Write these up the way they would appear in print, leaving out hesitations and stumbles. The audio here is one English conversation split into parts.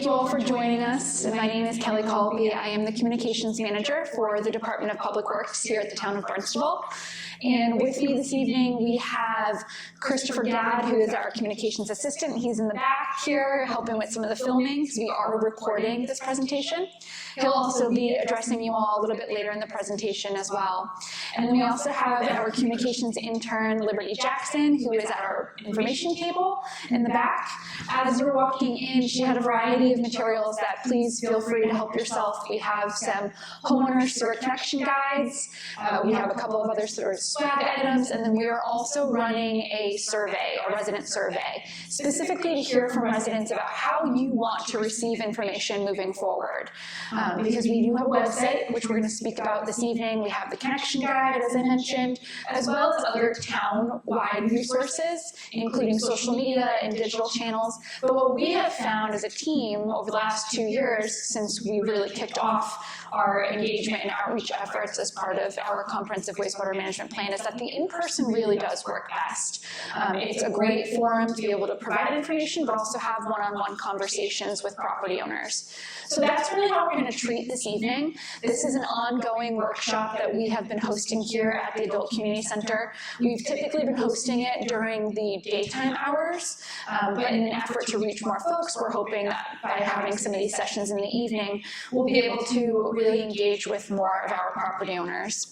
Thank you all for joining us. My name is Kelly Colby. I am the Communications Manager for the Department of Public Works here at the town of Barnstable. And with me this evening, we have Christopher Gadd, who is our communications assistant. He's in the back here helping with some of the filming because we are recording this presentation. He'll also be addressing you all a little bit later in the presentation as well. And then we also have our communications intern, Liberty Jackson, who is at our information table in the back. As you're walking in, she had a variety of materials that please feel free to help yourself. We have some homeowner sewer connection guides. We have a couple of other sort of swag items, and then we are also running a survey, a resident survey, specifically to hear from residents about how you want to receive information moving forward. Because we do have a website, which we're going to speak about this evening. We have the connection guide, as I mentioned, as well as other town-wide resources, including social media and digital channels. But what we have found as a team over the last 2 years, since we really kicked off our engagement and outreach efforts as part of our comprehensive wastewater management plan, is that the in-person really does work best. It's a great forum to be able to provide information, but also have one-on-one conversations with property owners. So that's really how we're going to treat this evening. This is an ongoing workshop that we have been hosting here at the Adult Community Center. We've typically been hosting it during the daytime hours, but in an effort to reach more folks, we're hoping that by having some of these sessions in the evening, we'll be able to really engage with more of our property owners.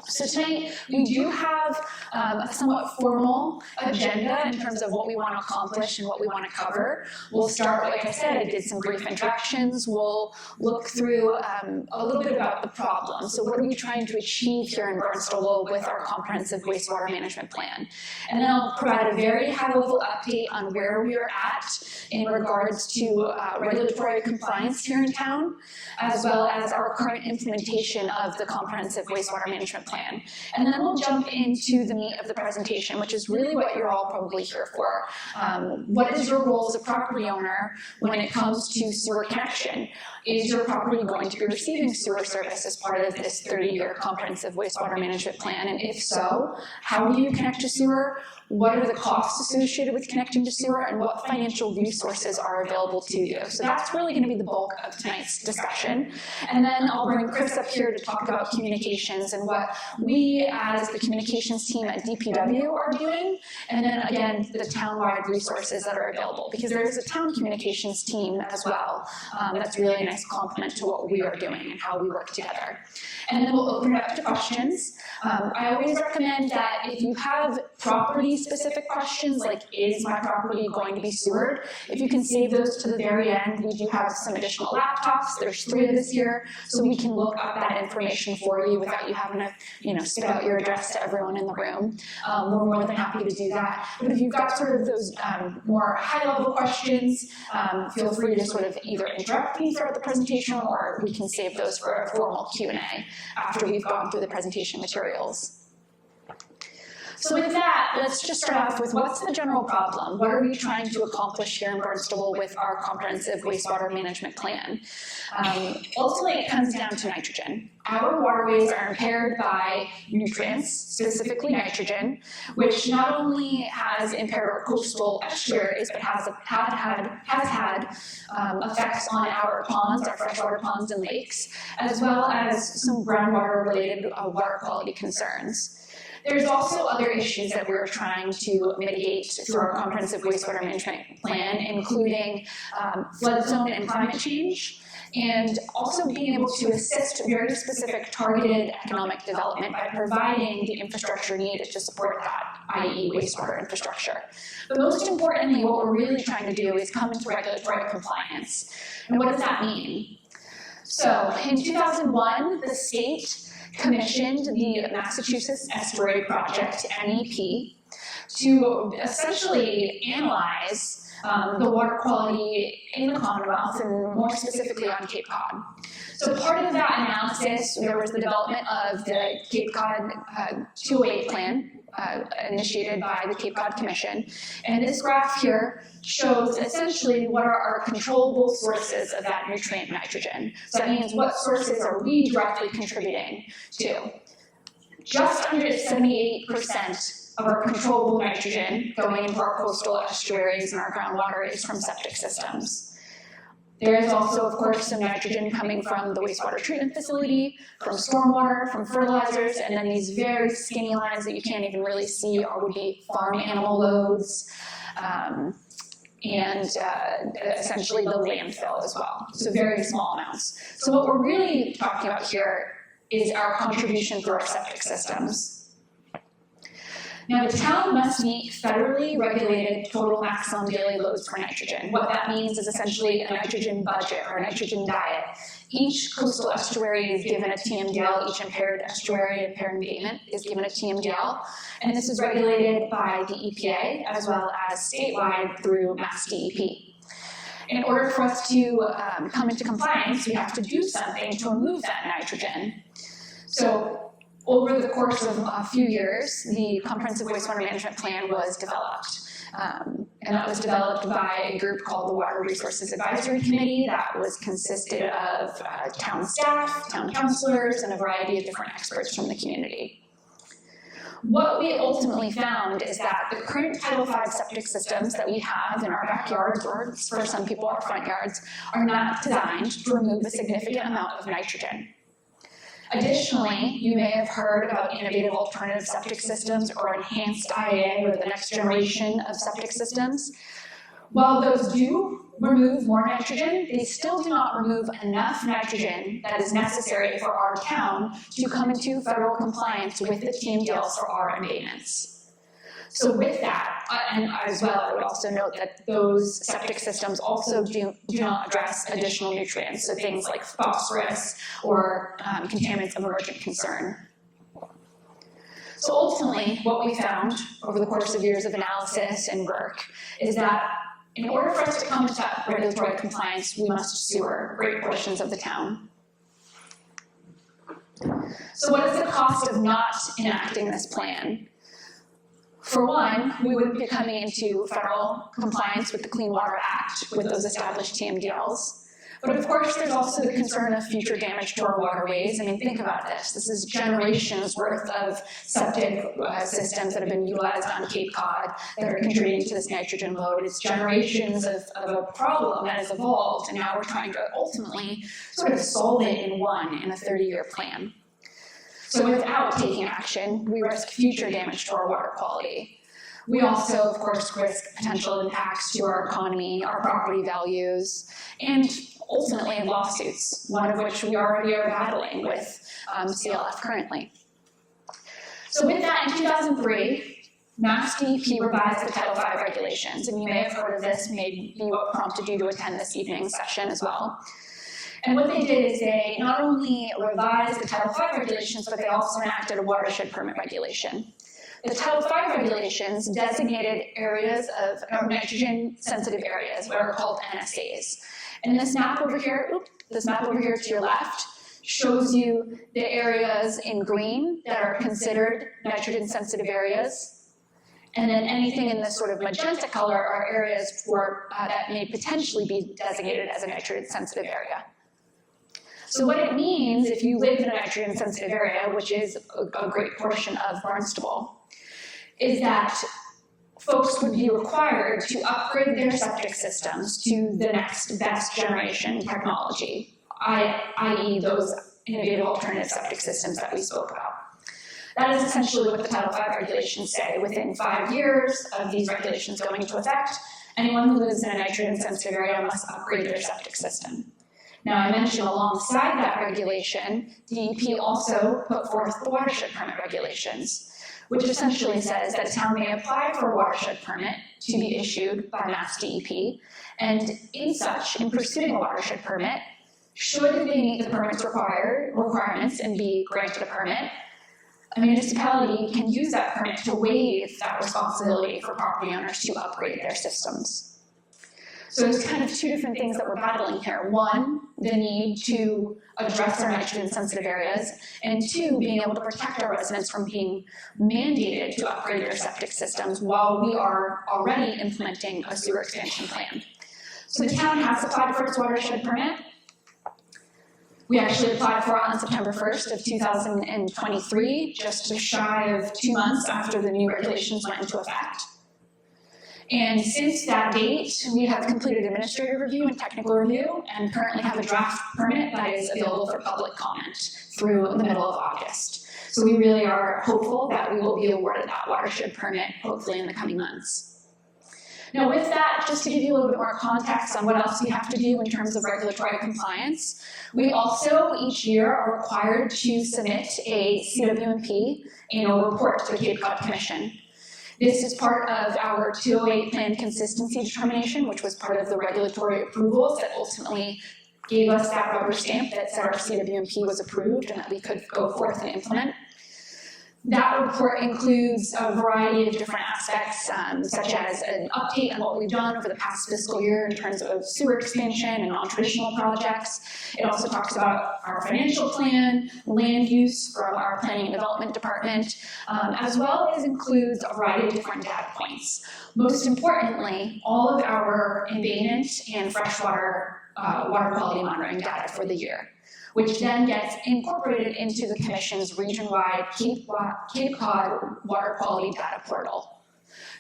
So tonight, we do have a somewhat formal agenda in terms of what we want to accomplish and what we want to cover. We'll start, like I said, I did some brief introductions. We'll look through a little bit about the problem. So what are we trying to achieve here in Barnstable with our comprehensive wastewater management plan? And then I'll provide a very high-level update on where we are at in regards to regulatory compliance here in town, as well as our current implementation of the comprehensive wastewater management plan. And then we'll jump into the meat of the presentation, which is really what you're all probably here for. What is your role as a property owner when it comes to sewer connection? Is your property going to be receiving sewer service as part of this 30-year comprehensive wastewater management plan? And if so, how do you connect to sewer? What are the costs associated with connecting to sewer, and what financial resources are available to you? So that's really going to be the bulk of tonight's discussion. And then I'll bring Chris up here to talk about communications and what we as the communications team at DPW are doing, and then again, the town-wide resources that are available, because there is a town communications team as well. That's really a nice complement to what we are doing and how we work together. And then we'll open it up to questions. I always recommend that if you have property-specific questions, like is my property going to be sewered, if you can save those to the very end. We do have some additional laptops. There's 3 of us here, so we can look up that information for you without you having to, spit out your address to everyone in the room. We're more than happy to do that. But if you've got sort of those more high-level questions, feel free to sort of either interrupt me throughout the presentation, or we can save those for a formal Q&A after we've gone through the presentation materials. So with that, let's just start off with what's the general problem? What are we trying to accomplish here in Barnstable with our comprehensive wastewater management plan? Ultimately, it comes down to nitrogen. Our waterways are impaired by nutrients, specifically nitrogen, which not only has impaired our coastal estuaries, but has had effects on our ponds, our freshwater ponds and lakes, as well as some groundwater-related water quality concerns. There's also other issues that we're trying to mitigate through our comprehensive wastewater management plan, including flood zone and climate change, and also being able to assist very specific targeted economic development by providing the infrastructure needed to support that, i.e. wastewater infrastructure. But most importantly, what we're really trying to do is come into regulatory compliance. And what does that mean? So in 2001, the state commissioned the Massachusetts Estuary Project, MEP, to essentially analyze the water quality in the Commonwealth, and more specifically on Cape Cod. So part of that analysis, there was the development of the Cape Cod 208 plan, initiated by the Cape Cod Commission. And this graph here shows essentially what are our controllable sources of that nutrient nitrogen. So that means what sources are we directly contributing to. Just under 78% of our controllable nitrogen going into our coastal estuaries and our groundwater is from septic systems. There is also, of course, some nitrogen coming from the wastewater treatment facility, from stormwater, from fertilizers, and then these very skinny lines that you can't even really see would be farm animal loads, and essentially the landfill as well. So very small amounts. So what we're really talking about here is our contribution through our septic systems. Now, the town must meet federally regulated total maximum daily loads for nitrogen. What that means is essentially a nitrogen budget or a nitrogen diet. Each coastal estuary is given a TMDL, each impaired estuary and impaired embayment is given a TMDL, and this is regulated by the EPA as well as statewide through Mass DEP. In order for us to come into compliance, we have to do something to remove that nitrogen. So, over the course of a few years, the Comprehensive Wastewater Management Plan was developed. And that was developed by a group called the Water Resources Advisory Committee that consisted of town staff, town councilors, and a variety of different experts from the community. What we ultimately found is that the current Title V septic systems that we have in our backyards, or for some people our front yards, are not designed to remove a significant amount of nitrogen. Additionally, you may have heard about innovative alternative septic systems or enhanced IA, or the next generation of septic systems. While those do remove more nitrogen, they still do not remove enough nitrogen that is necessary for our town to come into federal compliance with the TMDLs for our embayments. So with that, and as well, I would also note that those septic systems also do not address additional nutrients, so things like phosphorus or contaminants of emergent concern. So ultimately, what we found over the course of years of analysis and work is that in order for us to come into regulatory compliance, we must sewer great portions of the town. So what is the cost of not enacting this plan? For one, we wouldn't be coming into federal compliance with the Clean Water Act with those established TMDLs. But of course, there's also the concern of future damage to our waterways. I mean, think about this. This is generations worth of septic systems that have been utilized on Cape Cod that are contributing to this nitrogen load. It's generations of a problem that has evolved, and now we're trying to ultimately sort of solve it in a 30-year plan. So without taking action, we risk future damage to our water quality. We also, of course, risk potential impacts to our economy, our property values, and ultimately lawsuits, one of which we already are battling with CLF currently. So with that, in 2003, Mass DEP revised the Title V regulations, and you may have heard of this, may be what prompted you to attend this evening's session as well. And what they did is they not only revised the Title V regulations, but they also enacted a watershed permit regulation. The Title V regulations designated areas of nitrogen-sensitive areas, what are called NSAs. And this map over here to your left, shows you the areas in green that are considered nitrogen-sensitive areas. And then anything in this sort of magenta color are areas that may potentially be designated as a nitrogen-sensitive area. So what it means if you live in a nitrogen-sensitive area, which is a great portion of Barnstable, is that folks would be required to upgrade their septic systems to the next best generation technology, i.e. those innovative alternative septic systems that we spoke about. That is essentially what the Title V regulations say. Within 5 years of these regulations going into effect, anyone who lives in a nitrogen-sensitive area must upgrade their septic system. Now, I mentioned alongside that regulation, DEP also put forth the watershed permit regulations, which essentially says that a town may apply for a watershed permit to be issued by Mass DEP, and in pursuing a watershed permit, should they meet the permit's requirements and be granted a permit, a municipality can use that permit to waive that responsibility for property owners to upgrade their systems. So there's kind of two different things that we're battling here. One, the need to address our nitrogen-sensitive areas, and two, being able to protect our residents from being mandated to upgrade their septic systems while we are already implementing a sewer expansion plan. So the town has applied for its watershed permit. We actually applied for it on September 1st of 2023, just shy of 2 months after the new regulations went into effect. And since that date, we have completed administrative review and technical review and currently have a draft permit that is available for public comment through the middle of August. So we really are hopeful that we will be awarded that watershed permit, hopefully in the coming months. Now with that, just to give you a little bit more context on what else we have to do in terms of regulatory compliance, we also each year are required to submit a CWMP annual report to the Cape Cod Commission. This is part of our 208 plan consistency determination, which was part of the regulatory approvals that ultimately gave us that rubber stamp that said our CWMP was approved and that we could go forth and implement. That report includes a variety of different aspects, such as an update on what we've done over the past fiscal year in terms of sewer expansion and non-traditional projects. It also talks about our financial plan, land use from our planning and development department, as well as includes a variety of different data points. Most importantly, all of our embayment and freshwater water quality monitoring data for the year, which then gets incorporated into the Commission's region-wide Cape Cod Water Quality Data Portal.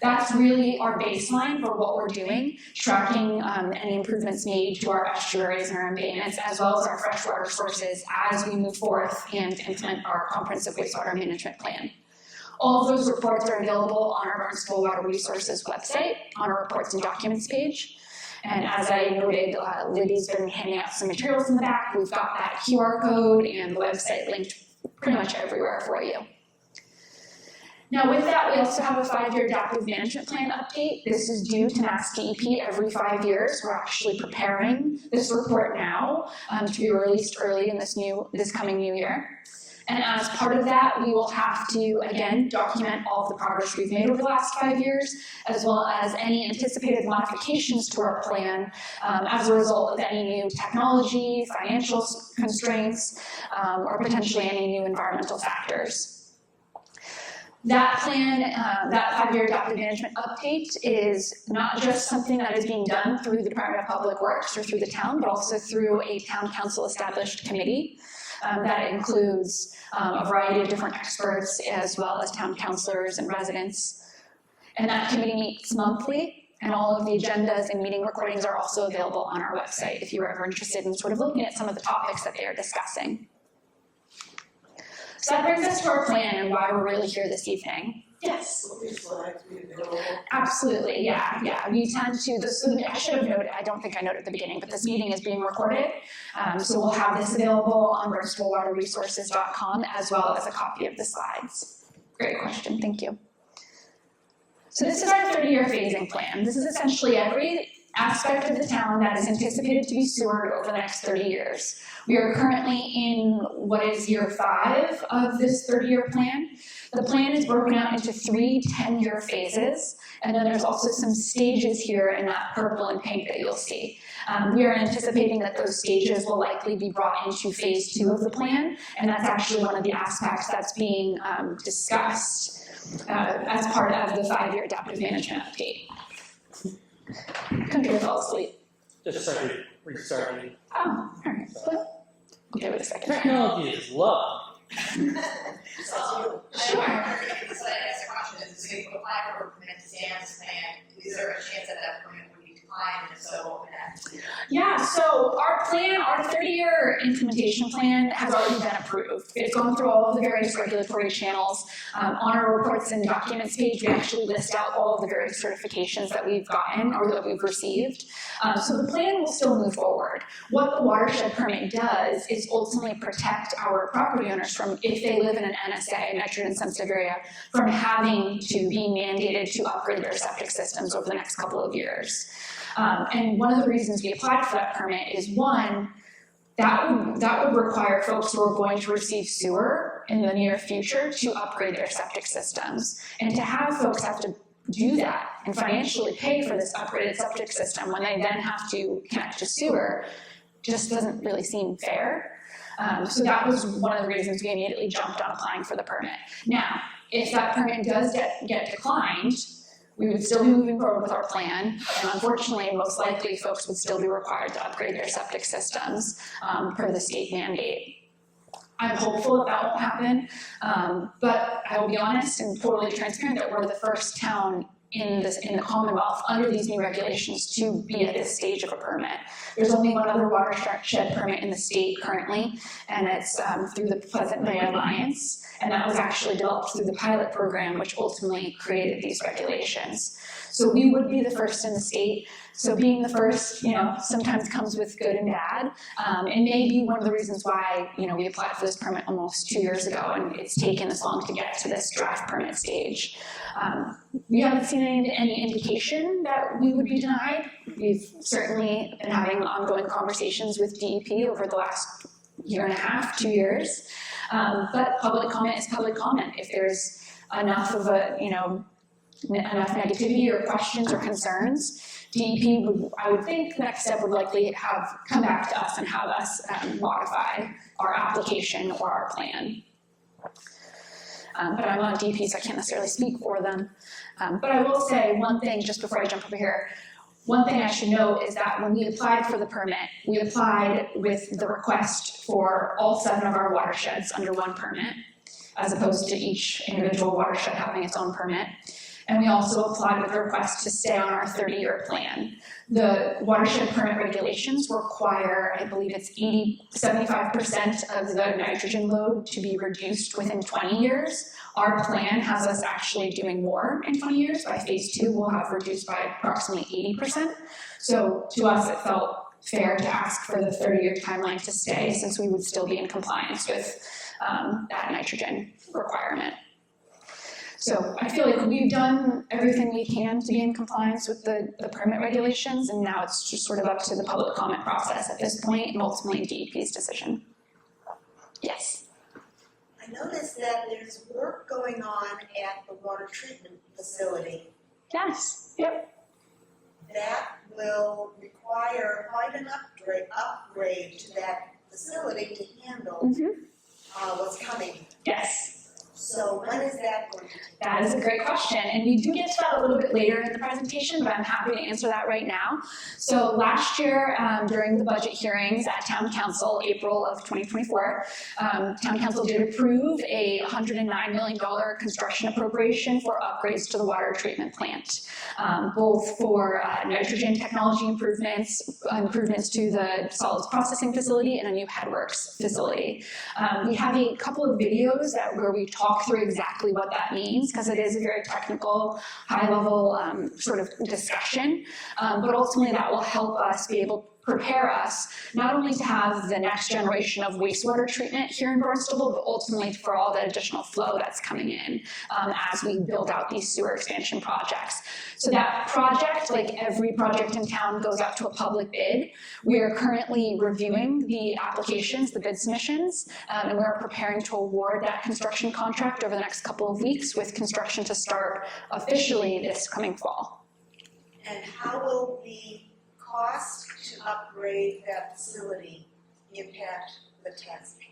That's really our baseline for what we're doing, tracking any improvements made to our estuaries and our embayments, as well as our freshwater sources as we move forth and implement our comprehensive wastewater management plan. All of those reports are available on our Barnstable Water Resources website on our reports and documents page. And as I noted, Libby's been handing out some materials in the back. We've got that QR code and the website linked pretty much everywhere for you. Now with that, we also have a 5-year adaptive management plan update. This is due to Mass DEP every 5 years. We're actually preparing this report now to be released early in this coming new year. And as part of that, we will have to, again, document all of the progress we've made over the last 5 years, as well as any anticipated modifications to our plan as a result of any new technology, financial constraints, or potentially any new environmental factors. That plan, that 5-year adaptive management update is not just something that is being done through the Department of Public Works or through the town, but also through a town council established committee. That includes a variety of different experts as well as town councilors and residents. And that committee meets monthly, and all of the agendas and meeting recordings are also available on our website if you are ever interested in sort of looking at some of the topics that they are discussing. So that brings us to our plan and why we're really here this evening. Yes. Will these slides be available? Absolutely, yeah. We tend to, I should have noted, I don't think I noted at the beginning, but this meeting is being recorded. So we'll have this available on barnstablewaterresources.com as well as a copy of the slides. Great question, thank you. So this is our 30-year phasing plan. This is essentially every aspect of the town that is anticipated to be sewered over the next 30 years. We are currently in what is year 5 of this 30-year plan. The plan is broken out into 3 10-year phases, and then there's also some stages here in that purple and pink that you'll see. We are anticipating that those stages will likely be brought into phase 2 of the plan, and that's actually one of the aspects that's being discussed as part of the 5-year adaptive management update. Computer fell asleep. Just started restarting. Oh, all right. Well, give it a second. Technology is love. So, Sure. so I guess the question is, if you apply for a permit to stay on this plan, is there a chance that that permit would be declined, and if so, what would that be? Yeah, so our plan, our 30-year implementation plan has already been approved. It's gone through all of the various regulatory channels. On our reports and documents page, we actually list out all of the various certifications that we've gotten or that we've received. So the plan will still move forward. What the watershed permit does is ultimately protect our property owners from, if they live in an NSA, nitrogen sensitive area, from having to be mandated to upgrade their septic systems over the next couple of years. And one of the reasons we applied for that permit is, one, that would require folks who are going to receive sewer in the near future to upgrade their septic systems. And to have folks have to do that and financially pay for this upgraded septic system when they then have to connect to sewer just doesn't really seem fair. So that was one of the reasons we immediately jumped on applying for the permit. Now, if that permit does get declined, we would still be moving forward with our plan, and unfortunately, most likely, folks would still be required to upgrade their septic systems per the state mandate. I'm hopeful that won't happen, but I will be honest and totally transparent that we're the first town in the Commonwealth under these new regulations to be at this stage of a permit. There's only one other watershed permit in the state currently, and it's through the Pleasant Bay Alliance, and that was actually developed through the pilot program, which ultimately created these regulations. So we would be the first in the state. So being the first, sometimes comes with good and bad, and may be one of the reasons why, we applied for this permit almost 2 years ago, and it's taken this long to get to this draft permit stage. We haven't seen any indication that we would be denied. We've certainly been having ongoing conversations with DEP over the last year and a half, 2 years. But public comment is public comment. If there's enough of enough negativity or questions or concerns, DEP would, I would think, the next step would likely come back to us and have us modify our application or our plan. But I'm not DEP, so I can't necessarily speak for them. But I will say one thing just before I jump over here. One thing I should note is that when we applied for the permit, we applied with the request for all 7 of our watersheds under one permit, as opposed to each individual watershed having its own permit. And we also applied with a request to stay on our 30-year plan. The watershed permit regulations require, I believe it's 75% of the nitrogen load to be reduced within 20 years. Our plan has us actually doing more in 20 years. By phase 2, we'll have reduced by approximately 80%. So to us, it felt fair to ask for the 30-year timeline to stay, since we would still be in compliance with that nitrogen requirement. So I feel like we've done everything we can to be in compliance with the permit regulations, and now it's just sort of up to the public comment process at this point, and ultimately DEP's decision. Yes? I noticed that there's work going on at the water treatment facility. Yes. Yep. That will require quite an upgrade to that facility to handle what's coming. Yes. So when is that going to take? That is a great question, and we do get to that a little bit later in the presentation, but I'm happy to answer that right now. So last year, during the budget hearings at Town Council, April of 2024, Town Council did approve a $109 million construction appropriation for upgrades to the water treatment plant, both for nitrogen technology improvements to the solids processing facility, and a new headworks facility. We have a couple of videos where we talk through exactly what that means, because it is a very technical, high-level sort of discussion, but ultimately that will help us be able to prepare us not only to have the next generation of wastewater treatment here in Barnstable, but ultimately for all the additional flow that's coming in as we build out these sewer expansion projects. So that project, like every project in town, goes out to a public bid. We are currently reviewing the applications, the bid submissions, and we're preparing to award that construction contract over the next couple of weeks, with construction to start officially this coming fall. And how will the cost to upgrade that facility impact the taxpayers?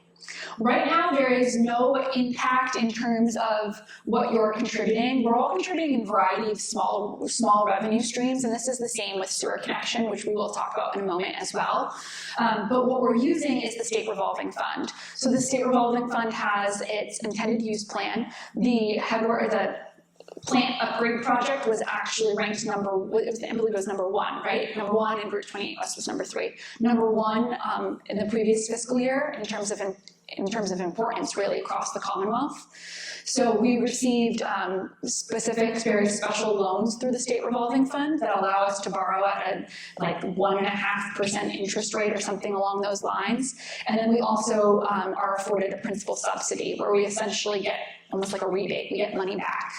Right now, there is no impact in terms of what you're contributing. We're all contributing in a variety of small revenue streams, and this is the same with sewer connection, which we will talk about in a moment as well. But what we're using is the state revolving fund. So the state revolving fund has its intended use plan. The plant upgrade project was actually ranked I believe it was number 1, right? Number 1, and Route 28 West was number 3. Number 1 in the previous fiscal year in terms of importance, really, across the Commonwealth. So we received specific, very special loans through the state revolving fund that allow us to borrow at a 1.5% interest rate or something along those lines. And then we also are afforded a principal subsidy, where we essentially get almost like a rebate. We get money back.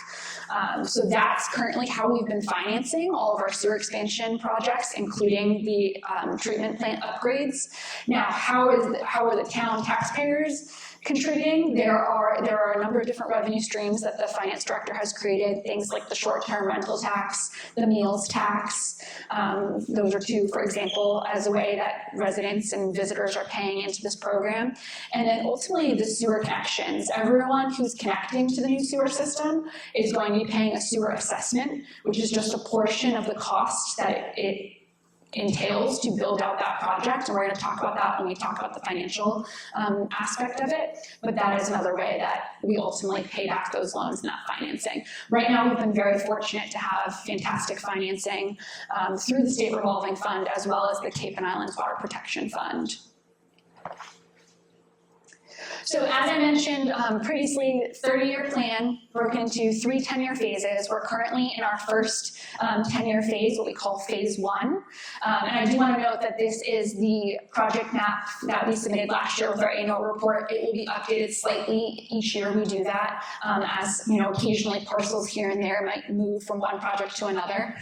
So that's currently how we've been financing all of our sewer expansion projects, including the treatment plant upgrades. Now, how are the town taxpayers contributing? There are a number of different revenue streams that the finance director has created, things like the short-term rental tax, the meals tax. Those are 2, for example, as a way that residents and visitors are paying into this program. And then ultimately the sewer connections. Everyone who's connecting to the new sewer system is going to be paying a sewer assessment, which is just a portion of the cost that it entails to build out that project, and we're going to talk about that when we talk about the financial aspect of it, but that is another way that we ultimately pay back those loans and that financing. Right now, we've been very fortunate to have fantastic financing through the State Revolving Fund as well as the Cape and Islands Water Protection Fund. So as I mentioned previously, 30-year plan broken into 3 10-year phases. We're currently in our first 10-year phase, what we call phase 1. And I do want to note that this is the project map that we submitted last year with our annual report. It will be updated slightly each year. We do that as occasionally parcels here and there might move from one project to another.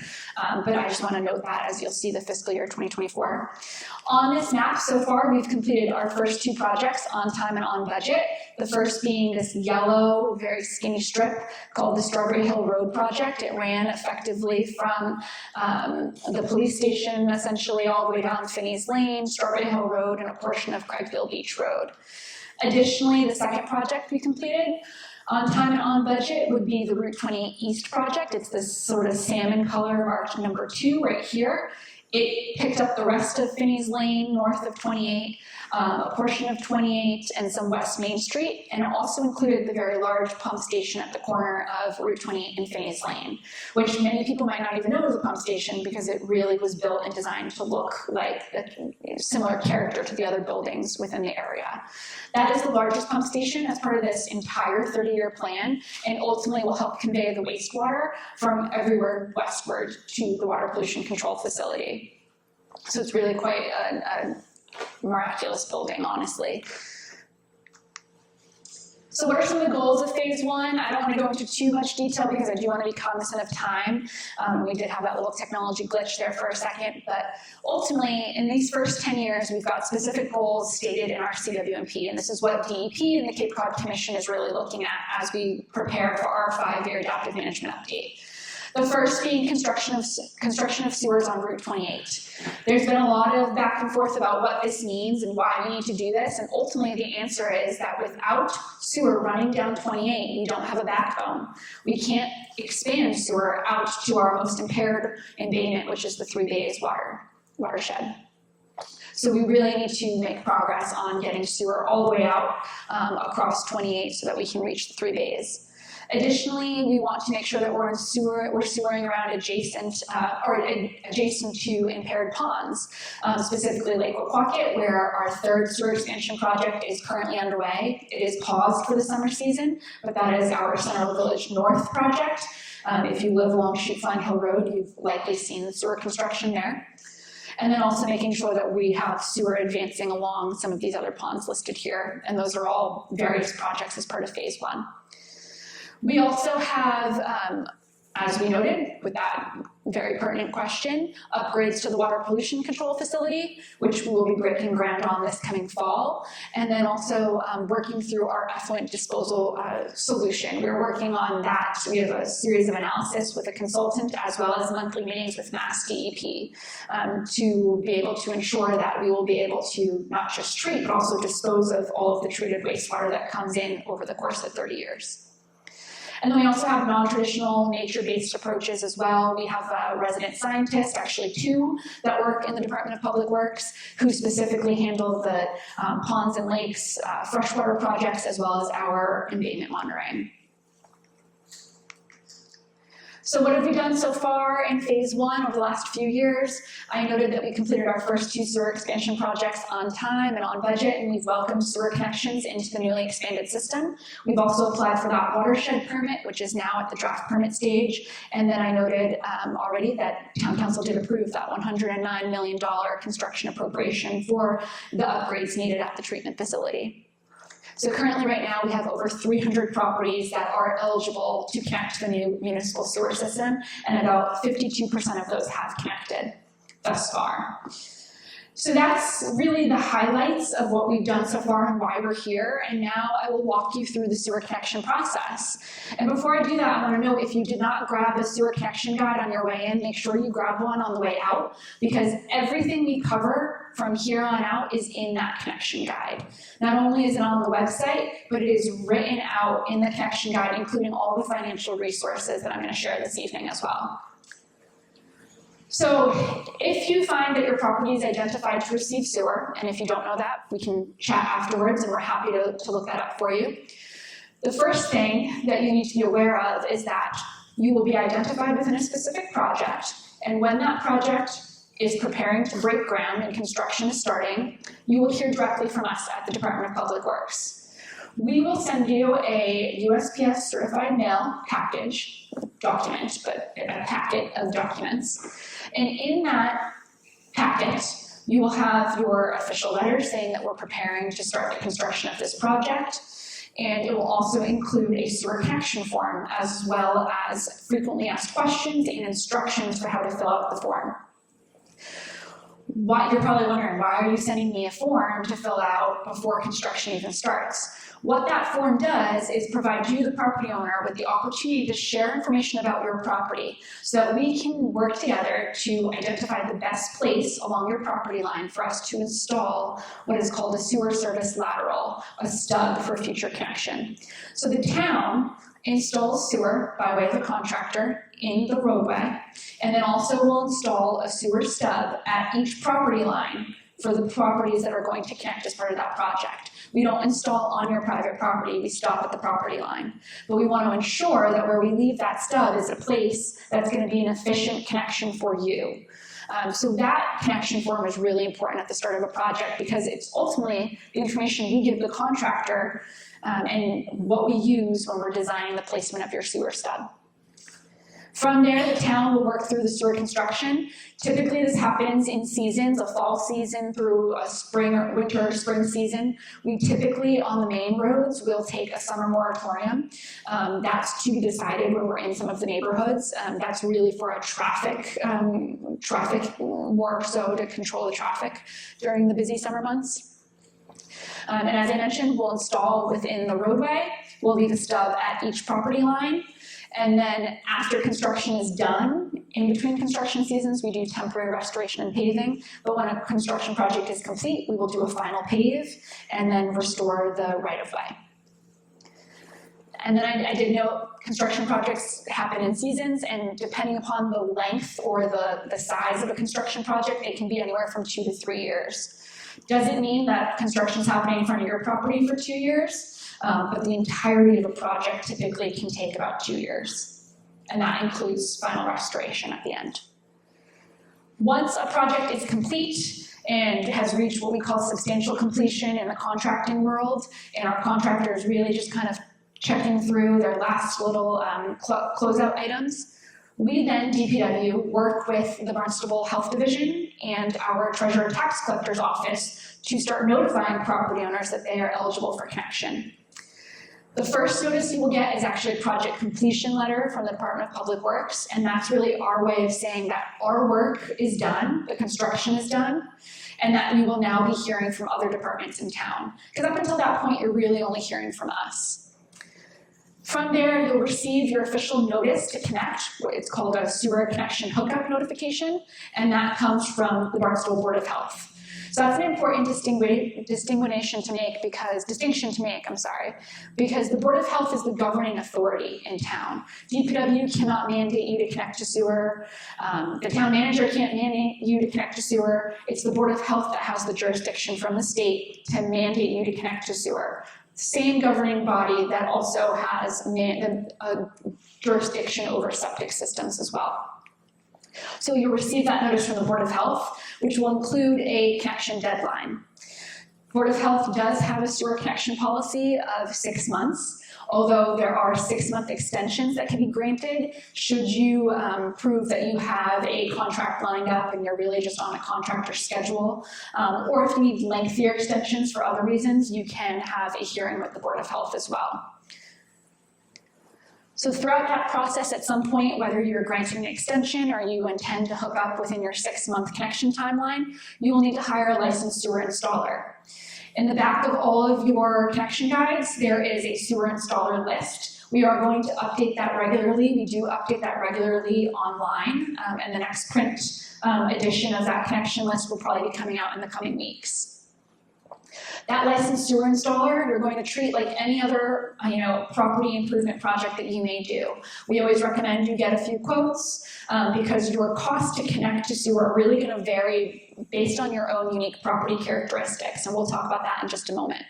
But I just want to note that as you'll see the fiscal year 2024. On this map so far, we've completed our first 2 projects on time and on budget. The first being this yellow, very skinny strip called the Strawberry Hill Road project. It ran effectively from the police station essentially all the way down Finney's Lane, Strawberry Hill Road, and a portion of Craigville Beach Road. Additionally, the second project we completed on time and on budget would be the Route 28 East project. It's this sort of salmon color marked number 2 right here. It picked up the rest of Finney's Lane, north of 28, a portion of 28, and some West Main Street, and it also included the very large pump station at the corner of Route 28 and Finney's Lane, which many people might not even know was a pump station because it really was built and designed to look like a similar character to the other buildings within the area. That is the largest pump station as part of this entire 30-year plan, and ultimately will help convey the wastewater from everywhere westward to the water pollution control facility. So it's really quite a miraculous building, honestly. So what are some of the goals of phase 1? I don't want to go into too much detail because I do want to be cognizant of time. We did have that little technology glitch there for a second, but ultimately in these first 10 years, we've got specific goals stated in our CWMP, and this is what DEP and the Cape Cod Commission is really looking at as we prepare for our 5-year adaptive management update. The first being construction of sewers on Route 28. There's been a lot of back and forth about what this means and why we need to do this, and ultimately the answer is that without sewer running down 28, we don't have a backbone. We can't expand sewer out to our most impaired embayment, which is the 3 Bays watershed. So we really need to make progress on getting sewer all the way out across 28 so that we can reach the 3 Bays. Additionally, we want to make sure that we're sewering around adjacent to impaired ponds, specifically Lake Woquacket, where our 3rd sewer expansion project is currently underway. It is paused for the summer season, but that is our Central Village North project. If you live along Chute-Fine Hill Road, you've likely seen the sewer construction there. And then also making sure that we have sewer advancing along some of these other ponds listed here, and those are all various projects as part of phase 1. We also have, as we noted with that very pertinent question, upgrades to the water pollution control facility, which we will be breaking ground on this coming fall, and then also working through our effluent disposal solution. We're working on that. We have a series of analysis with a consultant as well as monthly meetings with Mass DEP to be able to ensure that we will be able to not just treat, but also dispose of all of the treated wastewater that comes in over the course of 30 years. And then we also have non-traditional nature-based approaches as well. We have a resident scientist, actually 2, that work in the Department of Public Works, who specifically handle the ponds and lakes, freshwater projects, as well as our embayment monitoring. So what have we done so far in phase 1 over the last few years? I noted that we completed our first 2 sewer expansion projects on time and on budget, and we've welcomed sewer connections into the newly expanded system. We've also applied for that watershed permit, which is now at the draft permit stage. And then I noted already that Town Council did approve that $109 million construction appropriation for the upgrades needed at the treatment facility. So currently right now we have over 300 properties that are eligible to connect to the new municipal sewer system, and about 52% of those have connected thus far. So that's really the highlights of what we've done so far and why we're here, and now I will walk you through the sewer connection process. And before I do that, I want to know if you did not grab a sewer connection guide on your way in, make sure you grab one on the way out, because everything we cover from here on out is in that connection guide. Not only is it on the website, but it is written out in the connection guide, including all the financial resources that I'm going to share this evening as well. So if you find that your property is identified to receive sewer, and if you don't know that, we can chat afterwards and we're happy to look that up for you. The first thing that you need to be aware of is that you will be identified within a specific project, and when that project is preparing to break ground and construction is starting, you will hear directly from us at the Department of Public Works. We will send you a USPS certified mail package, document, but a packet of documents. And in that packet, you will have your official letter saying that we're preparing to start the construction of this project. And it will also include a sewer connection form, as well as frequently asked questions and instructions for how to fill out the form. You're probably wondering, why are you sending me a form to fill out before construction even starts? What that form does is provide you, the property owner, with the opportunity to share information about your property so that we can work together to identify the best place along your property line for us to install what is called a sewer service lateral, a stub for future connection. So the town installs sewer by way of a contractor in the roadway, and then also will install a sewer stub at each property line for the properties that are going to connect as part of that project. We don't install on your private property, we stop at the property line. But we want to ensure that where we leave that stub is a place that's going to be an efficient connection for you. So that connection form is really important at the start of a project because it's ultimately the information we give the contractor and what we use when we're designing the placement of your sewer stub. From there, the town will work through the sewer construction. Typically, this happens in seasons, a fall season through a spring or winter or spring season. We typically, on the main roads, will take a summer moratorium. That's to be decided when we're in some of the neighborhoods. That's really for a traffic more so to control the traffic during the busy summer months. And as I mentioned, we'll install within the roadway. We'll leave a stub at each property line. And then after construction is done, in between construction seasons, we do temporary restoration and paving. But when a construction project is complete, we will do a final pave and then restore the right-of-way. And then I did note construction projects happen in seasons, and depending upon the length or the size of a construction project, it can be anywhere from 2 to 3 years. Doesn't mean that construction is happening in front of your property for 2 years. But the entirety of a project typically can take about 2 years, and that includes final restoration at the end. Once a project is complete and has reached what we call substantial completion in the contracting world, and our contractor is really just kind of checking through their last little closeout items, we then, DPW, work with the Barnstable Health Division and our Treasurer Tax Collector's Office to start notifying property owners that they are eligible for connection. The first notice you will get is actually a project completion letter from the Department of Public Works, and that's really our way of saying that our work is done, the construction is done, and that you will now be hearing from other departments in town. Because up until that point, you're really only hearing from us. From there, you'll receive your official notice to connect. It's called a sewer connection hookup notification, and that comes from the Barnstable Board of Health. So that's an important distinction to make because the Board of Health is the governing authority in town. DPW cannot mandate you to connect to sewer. The town manager can't mandate you to connect to sewer. It's the Board of Health that has the jurisdiction from the state to mandate you to connect to sewer. Same governing body that also has a jurisdiction over septic systems as well. So you'll receive that notice from the Board of Health, which will include a connection deadline. Board of Health does have a sewer connection policy of 6 months, although there are 6-month extensions that can be granted should you prove that you have a contract lined up and you're really just on a contractor schedule. Or if you need lengthier extensions for other reasons, you can have a hearing with the Board of Health as well. So throughout that process, at some point, whether you're granting an extension or you intend to hook up within your 6-month connection timeline, you will need to hire a licensed sewer installer. In the back of all of your connection guides, there is a sewer installer list. We are going to update that regularly. We do update that regularly online, and the next print edition of that connection list will probably be coming out in the coming weeks. That licensed sewer installer, you're going to treat like any other, property improvement project that you may do. We always recommend you get a few quotes because your cost to connect to sewer are really going to vary based on your own unique property characteristics, and we'll talk about that in just a moment.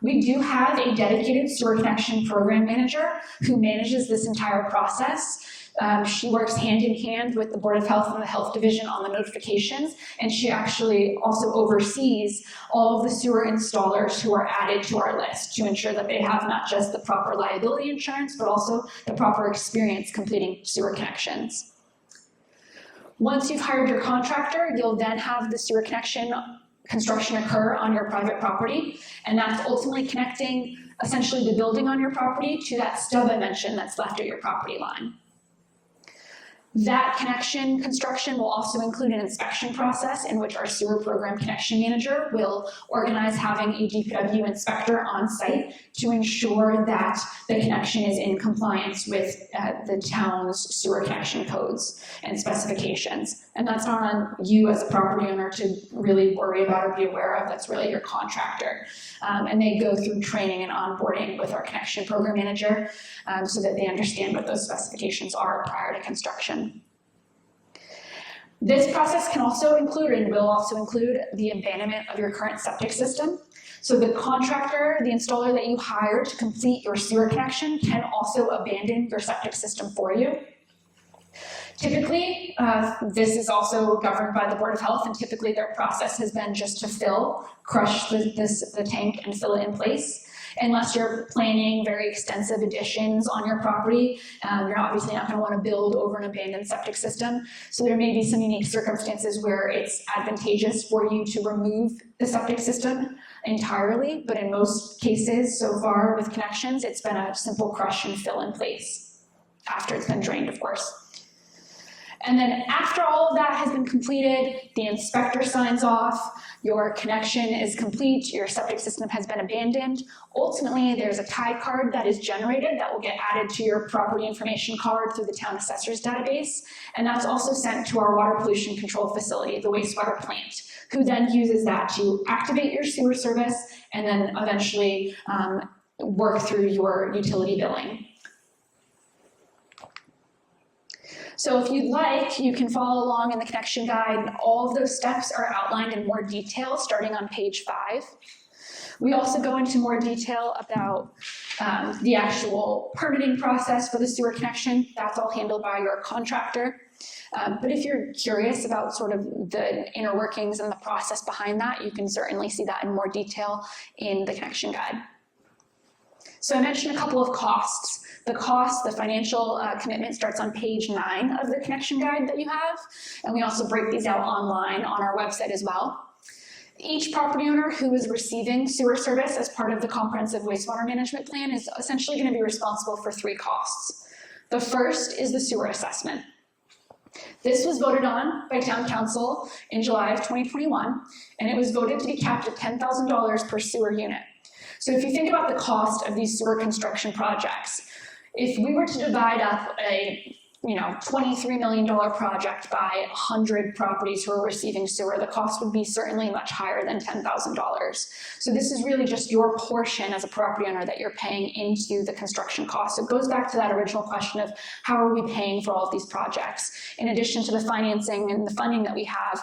We do have a dedicated sewer connection program manager who manages this entire process. She works hand in hand with the Board of Health and the Health Division on the notifications, and she actually also oversees all of the sewer installers who are added to our list to ensure that they have not just the proper liability insurance, but also the proper experience completing sewer connections. Once you've hired your contractor, you'll then have the sewer connection construction occur on your private property, and that's ultimately connecting essentially the building on your property to that stub I mentioned that's left at your property line. That connection construction will also include an inspection process in which our sewer program connection manager will organize having a DPW inspector on site to ensure that the connection is in compliance with the town's sewer connection codes and specifications. And that's not on you as a property owner to really worry about or be aware of, that's really your contractor. And they go through training and onboarding with our connection program manager so that they understand what those specifications are prior to construction. This process can also include and will also include the abandonment of your current septic system. So the contractor, the installer that you hire to complete your sewer connection can also abandon your septic system for you. Typically, this is also governed by the Board of Health, and typically their process has been just to crush the tank and fill it in place. Unless you're planning very extensive additions on your property, you're obviously not going to want to build over an abandoned septic system. So there may be some unique circumstances where it's advantageous for you to remove the septic system entirely, but in most cases so far with connections, it's been a simple crush and fill in place after it's been drained, of course. And then after all of that has been completed, the inspector signs off, your connection is complete, your septic system has been abandoned. Ultimately, there's a tie card that is generated that will get added to your property information card through the town assessor's database. And that's also sent to our water pollution control facility, the wastewater plant, who then uses that to activate your sewer service and then eventually work through your utility billing. So if you'd like, you can follow along in the connection guide. All of those steps are outlined in more detail starting on page 5. We also go into more detail about the actual permitting process for the sewer connection. That's all handled by your contractor. But if you're curious about sort of the inner workings and the process behind that, you can certainly see that in more detail in the connection guide. So I mentioned a couple of costs. The financial commitment starts on page 9 of the connection guide that you have, and we also break these out online on our website as well. Each property owner who is receiving sewer service as part of the comprehensive wastewater management plan is essentially going to be responsible for 3 costs. The first is the sewer assessment. This was voted on by Town Council in July of 2021, and it was voted to be capped at $10,000 per sewer unit. So if you think about the cost of these sewer construction projects, if we were to divide up a $23 million project by 100 properties who are receiving sewer, the cost would be certainly much higher than $10,000. So this is really just your portion as a property owner that you're paying into the construction cost. It goes back to that original question of how are we paying for all of these projects? In addition to the financing and the funding that we have,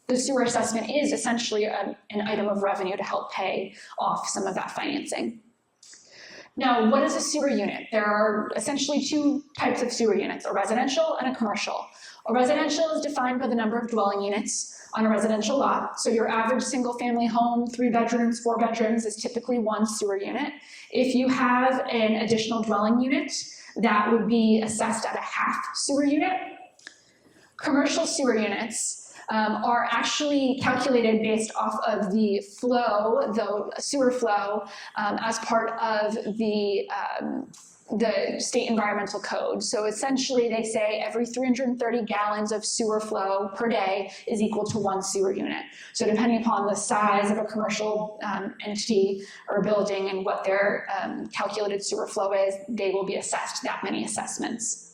the sewer assessment is essentially an item of revenue to help pay off some of that financing. Now, what is a sewer unit? There are essentially 2 types of sewer units, a residential and a commercial. A residential is defined by the number of dwelling units on a residential lot. So your average single family home, 3 bedrooms, 4 bedrooms is typically 1 sewer unit. If you have an additional dwelling unit, that would be assessed at a half sewer unit. Commercial sewer units are actually calculated based off of the flow, the sewer flow, as part of the state environmental code. So essentially they say every 330 gallons of sewer flow per day is equal to 1 sewer unit. So depending upon the size of a commercial entity or building and what their calculated sewer flow is, they will be assessed that many assessments.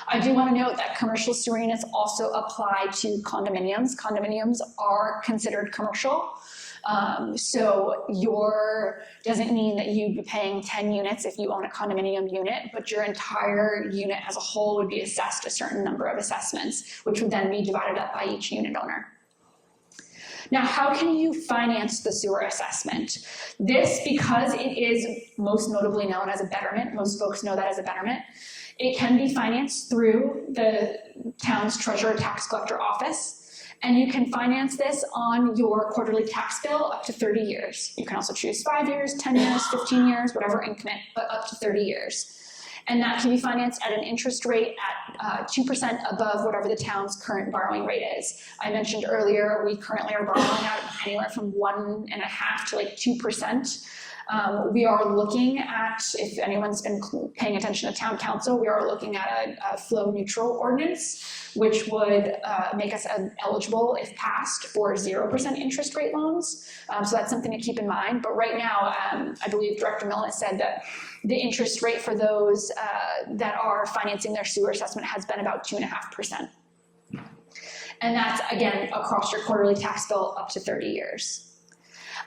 I do want to note that commercial sewer units also apply to condominiums. Condominiums are considered commercial. So doesn't mean that you'd be paying 10 units if you own a condominium unit, but your entire unit as a whole would be assessed a certain number of assessments, which would then be divided up by each unit owner. Now, how can you finance the sewer assessment? This, because it is most notably known as a betterment, most folks know that as a betterment, it can be financed through the town's treasurer tax collector office. And you can finance this on your quarterly tax bill up to 30 years. You can also choose 5 years, 10 years, 15 years, whatever increment, but up to 30 years. And that can be financed at an interest rate at 2% above whatever the town's current borrowing rate is. I mentioned earlier, we currently are borrowing at anywhere from 1.5% to like 2%. We are looking at, if anyone's been paying attention to town council, we are looking at a flow neutral ordinance, which would make us eligible, if passed, for 0% interest rate loans. So that's something to keep in mind. But right now, I believe Director Millen has said that the interest rate for those that are financing their sewer assessment has been about 2.5%. And that's, again, across your quarterly tax bill up to 30 years.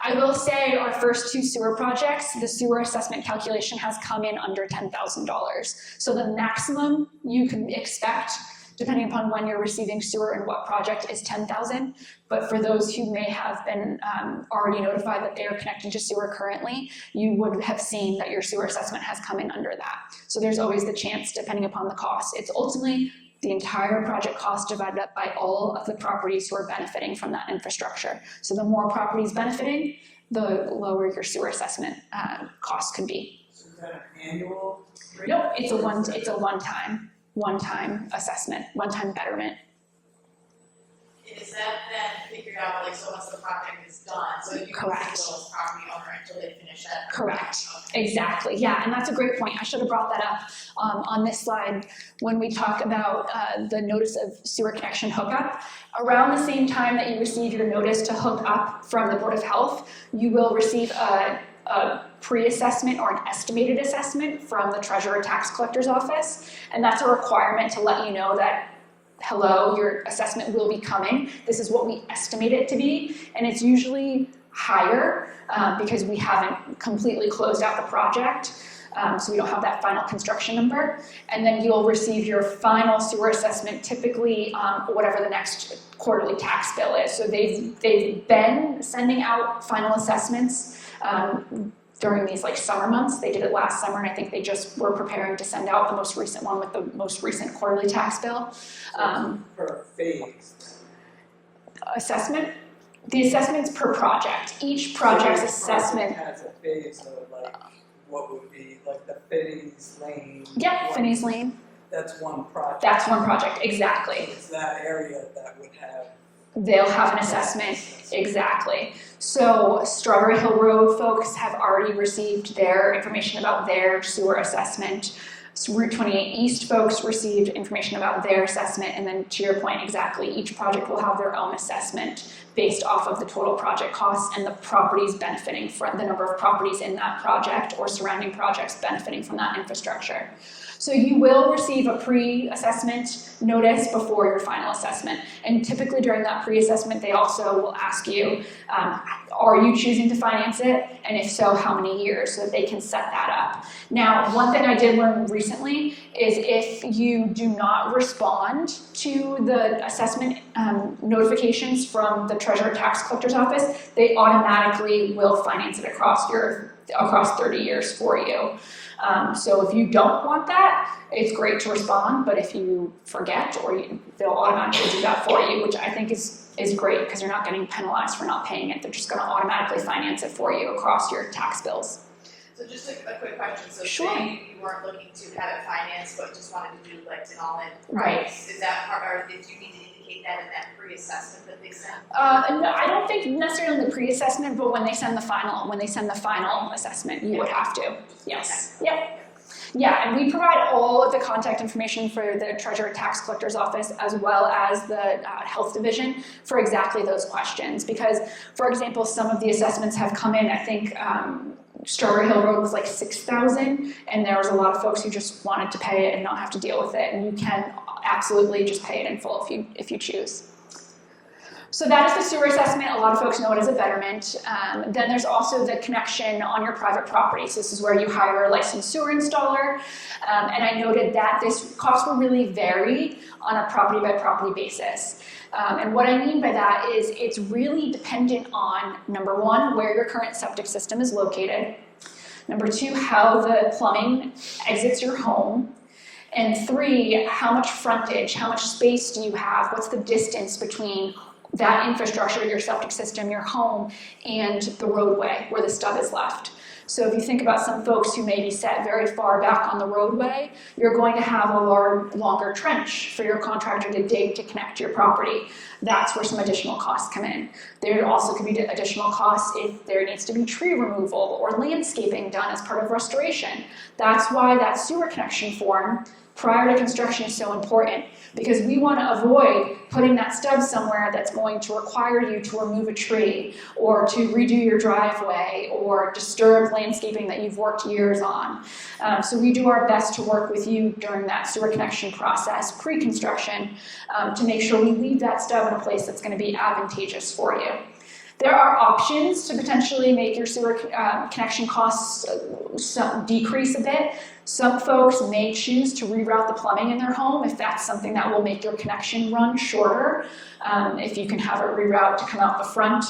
I will say our first 2 sewer projects, the sewer assessment calculation has come in under $10,000. So the maximum you can expect, depending upon when you're receiving sewer and what project, is $10,000. But for those who may have been already notified that they are connecting to sewer currently, you would have seen that your sewer assessment has come in under that. So there's always the chance, depending upon the cost. It's ultimately the entire project cost divided up by all of the properties who are benefiting from that infrastructure. So the more properties benefiting, the lower your sewer assessment cost could be. So is that an annual rate? No, it's a one-time assessment, one-time betterment. Is that then figured out, like, so once the project is done, so you can Correct. still as property owner until they finish that? Correct. Okay. Exactly, yeah, and that's a great point. I should have brought that up on this slide when we talk about the notice of sewer connection hookup. Around the same time that you receive your notice to hook up from the Board of Health, you will receive a pre-assessment or an estimated assessment from the Treasurer Tax Collector's Office, and that's a requirement to let you know that, hello, your assessment will be coming. This is what we estimate it to be, and it's usually higher because we haven't completely closed out the project, so we don't have that final construction number. And then you'll receive your final sewer assessment, typically whatever the next quarterly tax bill is. So they've been sending out final assessments during these like summer months. They did it last summer, and I think they just were preparing to send out the most recent one with the most recent quarterly tax bill. Per phase. Assessment? The assessment's per project. Each project's assessment. Has a phase of like what would be like the Finney's Lane. Yeah, Finney's Lane. That's one project. That's one project, exactly. It's that area that would have. They'll have an assessment, exactly. So Strawberry Hill Road folks have already received their information about their sewer assessment. Route 28 East folks received information about their assessment, and then to your point exactly, each project will have their own assessment based off of the total project costs and the properties benefiting from the number of properties in that project or surrounding projects benefiting from that infrastructure. So you will receive a pre-assessment notice before your final assessment. And typically during that pre-assessment, they also will ask you, are you choosing to finance it? And if so, how many years, so that they can set that up. Now, one thing I did learn recently is if you do not respond to the assessment notifications from the Treasurer Tax Collector's Office, they automatically will finance it across 30 years for you. So if you don't want that, it's great to respond, but if you forget, they'll automatically do that for you, which I think is great because you're not getting penalized for not paying it. They're just going to automatically finance it for you across your tax bills. So just a quick question, so Sure. say you weren't looking to have it financed, but just wanted to do like an all-in Right. price, is that part, or did you need to indicate that in that pre-assessment that they sent? No, I don't think necessarily in the pre-assessment, but when they send the final assessment, you would have to. Yes. Yep. Yeah, and we provide all of the contact information for the Treasurer Tax Collector's Office as well as the Health Division for exactly those questions. Because, for example, some of the assessments have come in, I think Strawberry Hill Road was like $6,000, and there was a lot of folks who just wanted to pay it and not have to deal with it. And you can absolutely just pay it in full if you choose. So that is the sewer assessment. A lot of folks know it as a betterment. Then there's also the connection on your private property. So this is where you hire a licensed sewer installer. And I noted that this cost will really vary on a property by property basis. And what I mean by that is it's really dependent on, number one, where your current septic system is located. Number two, how the plumbing exits your home. And three, how much frontage, how much space do you have? What's the distance between that infrastructure, your septic system, your home, and the roadway where the stub is left? So if you think about some folks who may be set very far back on the roadway, you're going to have a longer trench for your contractor to dig to connect your property. That's where some additional costs come in. There also could be additional costs if there needs to be tree removal or landscaping done as part of restoration. That's why that sewer connection form prior to construction is so important, because we want to avoid putting that stub somewhere that's going to require you to remove a tree or to redo your driveway or disturb landscaping that you've worked years on. So we do our best to work with you during that sewer connection process, pre-construction, to make sure we leave that stub in a place that's going to be advantageous for you. There are options to potentially make your sewer connection costs decrease a bit. Some folks may choose to reroute the plumbing in their home if that's something that will make your connection run shorter. If you can have it reroute to come out the front.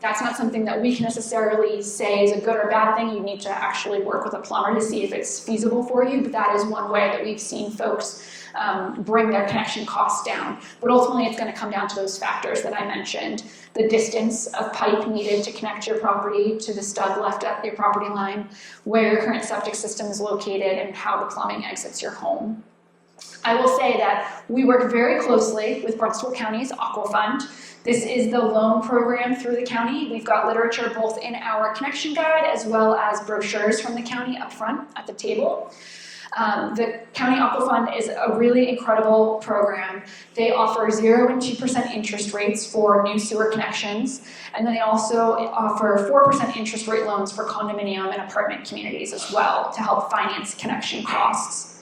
That's not something that we can necessarily say is a good or bad thing. You need to actually work with a plumber to see if it's feasible for you, but that is one way that we've seen folks bring their connection costs down. But ultimately it's going to come down to those factors that I mentioned. The distance of pipe needed to connect your property to the stub left at your property line, where your current septic system is located, and how the plumbing exits your home. I will say that we work very closely with Barnstable County's Aqua Fund. This is the loan program through the county. We've got literature both in our connection guide as well as brochures from the county up front at the table. The County Aqua Fund is a really incredible program. They offer 0 and 2% interest rates for new sewer connections, and then they also offer 4% interest rate loans for condominium and apartment communities as well to help finance connection costs.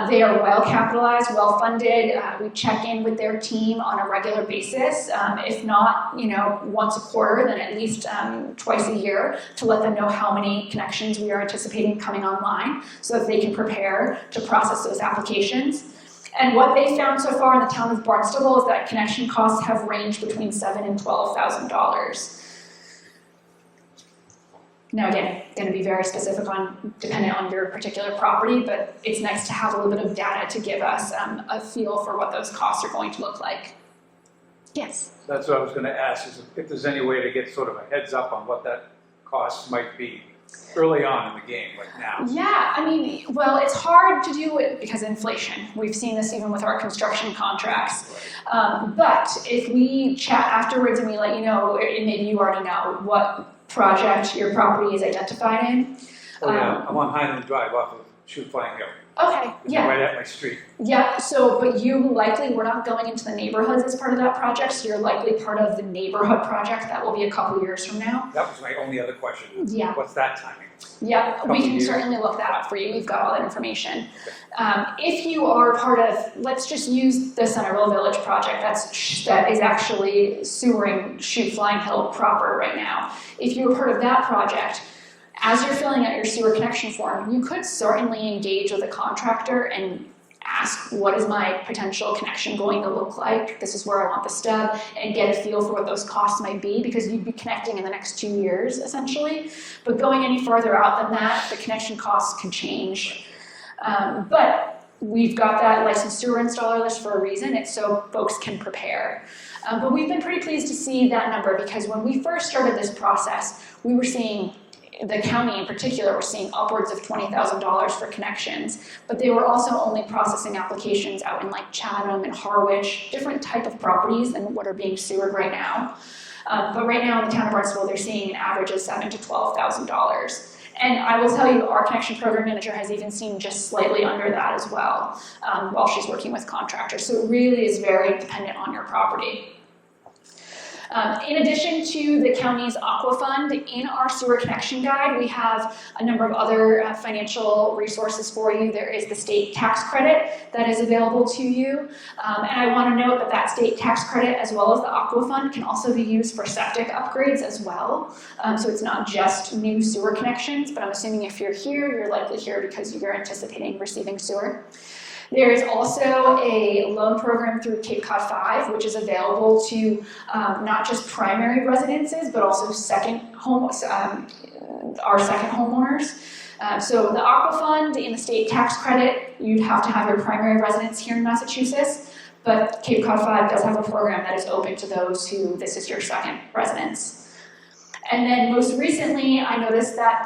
They are well capitalized, well funded. We check in with their team on a regular basis. If not, once a quarter, then at least twice a year, to let them know how many connections we are anticipating coming online so that they can prepare to process those applications. And what they found so far in the town of Barnstable is that connection costs have ranged between $7,000 and $12,000. Now again, going to be very specific dependent on your particular property, but it's nice to have a little bit of data to give us a feel for what those costs are going to look like. Yes? That's what I was going to ask, is if there's any way to get sort of a heads up on what that cost might be early on in the game, like now. Yeah, well, it's hard to do it because of inflation. We've seen this even with our construction contracts. But if we chat afterwards and we let you know, and maybe you already know what project your property is identified in. Oh yeah, I'm on Highland Drive off of Shoot Flying Hill. Okay, It's yeah. right at my street. Yeah, but we're not going into the neighborhoods as part of that project, so you're likely part of the neighborhood project that will be a couple years from now. That was my only other question. Yeah. What's that timing? Yeah, we can years. certainly look that up for you. We've got all that information. If you are part of, let's just use the Centerville Village project that is actually sewering Shoot Flying Hill proper right now. If you're part of that project, as you're filling out your sewer connection form, you could certainly engage with a contractor and ask, what is my potential connection going to look like? This is where I want the stub, and get a feel for what those costs might be, because you'd be connecting in the next 2 years, essentially. But going any further out than that, the connection costs can change. But we've got that licensed sewer installer list for a reason. It's so folks can prepare. But we've been pretty pleased to see that number, because when we first started this process, we were seeing, the county in particular was seeing upwards of $20,000 for connections, but they were also only processing applications out in like Chatham and Harwich, different type of properties than what are being sewered right now. But right now in the town of Barnstable, they're seeing an average of $7,000 to $12,000. And I will tell you, our connection program manager has even seen just slightly under that as well, while she's working with contractors. So it really is very dependent on your property. In addition to the county's Aqua Fund, in our sewer connection guide, we have a number of other financial resources for you. There is the state tax credit that is available to you. And I want to note that that state tax credit, as well as the Aqua Fund, can also be used for septic upgrades as well. So it's not just new sewer connections, but I'm assuming if you're here, you're likely here because you're anticipating receiving sewer. There is also a loan program through Cape Cod 5, which is available to not just primary residences, but also our second homeowners. So the Aqua Fund and the state tax credit, you'd have to have your primary residence here in Massachusetts, but Cape Cod 5 does have a program that is open to those who this is your second residence. And then most recently, I noticed that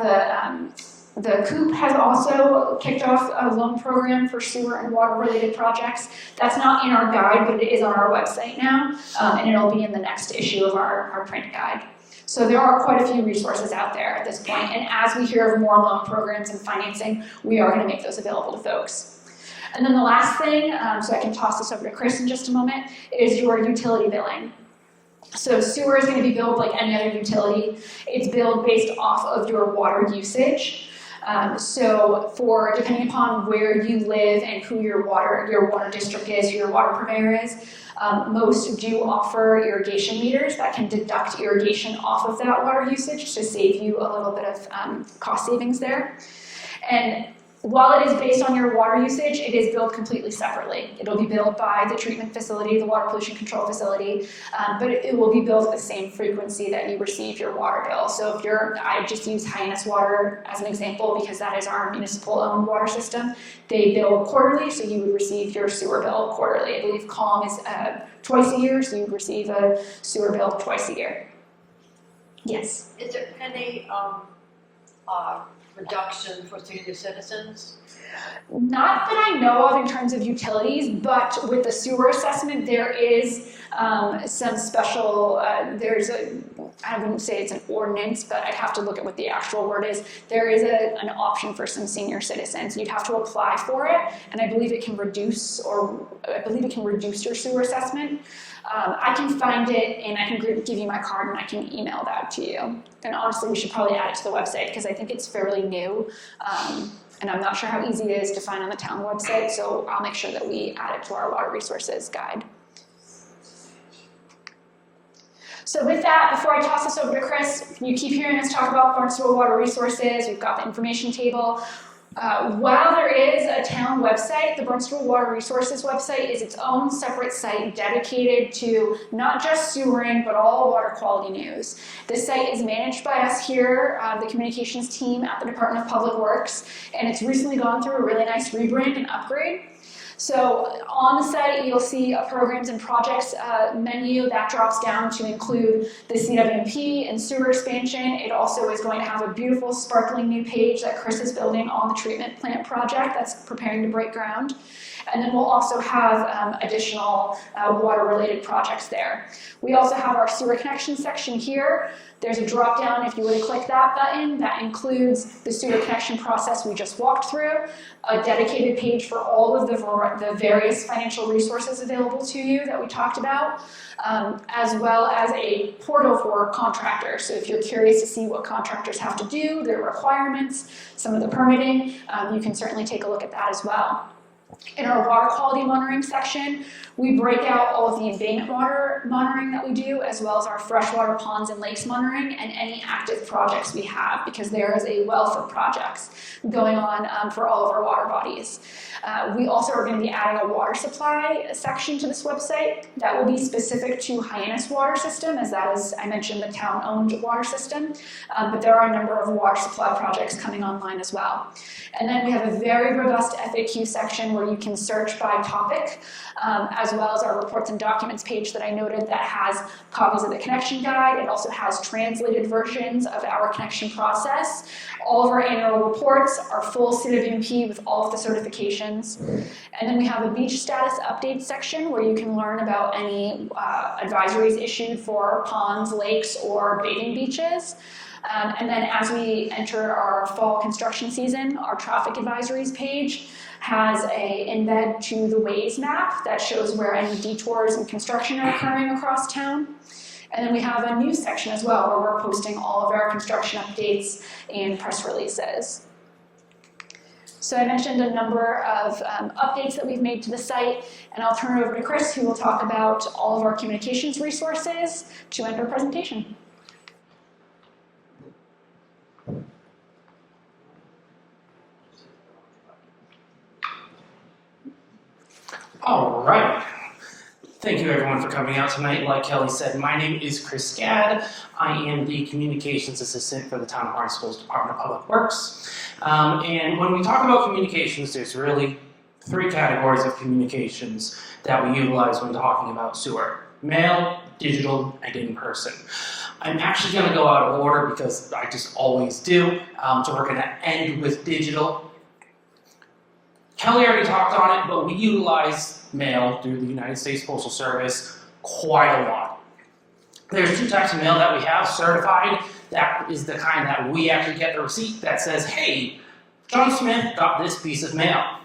the COOP has also kicked off a loan program for sewer and water-related projects. That's not in our guide, but it is on our website now, and it'll be in the next issue of our print guide. So there are quite a few resources out there at this point, and as we hear of more loan programs and financing, we are going to make those available to folks. And then the last thing, so I can toss this over to Chris in just a moment, is your utility billing. So sewer is going to be billed like any other utility. It's billed based off of your water usage. So depending upon where you live and who your water district is, who your water purveyor is, most do offer irrigation meters that can deduct irrigation off of that water usage to save you a little bit of cost savings there. And while it is based on your water usage, it is billed completely separately. It'll be billed by the treatment facility, the water pollution control facility, but it will be billed at the same frequency that you receive your water bill. So if I just use Hyannis Water as an example because that is our municipal-owned water system, they bill quarterly, so you would receive your sewer bill quarterly. I believe Calm is twice a year, so you would receive a sewer bill twice a year. Yes? Is there any reduction for senior citizens? Not that I know of in terms of utilities, but with the sewer assessment, there is some special, I wouldn't say it's an ordinance, but I'd have to look at what the actual word is. There is an option for some senior citizens. You'd have to apply for it, and I believe it can reduce your sewer assessment. I can find it, and I can give you my card, and I can email that to you. And honestly, we should probably add it to the website, because I think it's fairly new, and I'm not sure how easy it is to find on the town website, so I'll make sure that we add it to our water resources guide. So with that, before I toss this over to Chris, you keep hearing us talk about Barnstable water resources. We've got the information table. While there is a town website, the Barnstable Water Resources website is its own separate site dedicated to not just sewering, but all water quality news. This site is managed by us here, the communications team at the Department of Public Works, and it's recently gone through a really nice rebrand and upgrade. So on the site, you'll see a programs and projects menu that drops down to include the CWMP and sewer expansion. It also is going to have a beautiful sparkling new page that Chris is building on the treatment plant project that's preparing to break ground. And then we'll also have additional water-related projects there. We also have our sewer connection section here. There's a drop-down, if you were to click that button, that includes the sewer connection process we just walked through, a dedicated page for all of the various financial resources available to you that we talked about, as well as a portal for contractors. So if you're curious to see what contractors have to do, their requirements, some of the permitting, you can certainly take a look at that as well. In our water quality monitoring section, we break out all of the embayment water monitoring that we do, as well as our freshwater ponds and lakes monitoring and any active projects we have, because there is a wealth of projects going on for all of our water bodies. We also are going to be adding a water supply section to this website that will be specific to Hyannis water system, as that is, I mentioned, the town-owned water system, but there are a number of water supply projects coming online as well. And then we have a very robust FAQ section where you can search by topic, as well as our reports and documents page that I noted that has copies of the connection guide. It also has translated versions of our connection process, all of our annual reports, our full CWMP with all of the certifications. And then we have a beach status update section where you can learn about any advisories issued for ponds, lakes, or bathing beaches. And then as we enter our fall construction season, our traffic advisories page has a embed to the Waze map that shows where any detours and construction are occurring across town. And then we have a news section as well, where we're posting all of our construction updates and press releases. So I mentioned a number of updates that we've made to the site, and I'll turn it over to Chris, who will talk about all of our communications resources to end our presentation. All right. Thank you everyone for coming out tonight. Like Kelly said, my name is Chris Gadd. I am the Communications Assistant for the Town of Barnstable's Department of Public Works. And when we talk about communications, there's really 3 categories of communications that we utilize when talking about sewer: mail, digital, and in person. I'm actually going to go out of order because I just always do. So we're going to end with digital. Kelly already talked on it, but we utilize mail through the United States Postal Service quite a lot. There's 2 types of mail that we have: certified, that is the kind that we actually get the receipt that says, hey, John Smith got this piece of mail.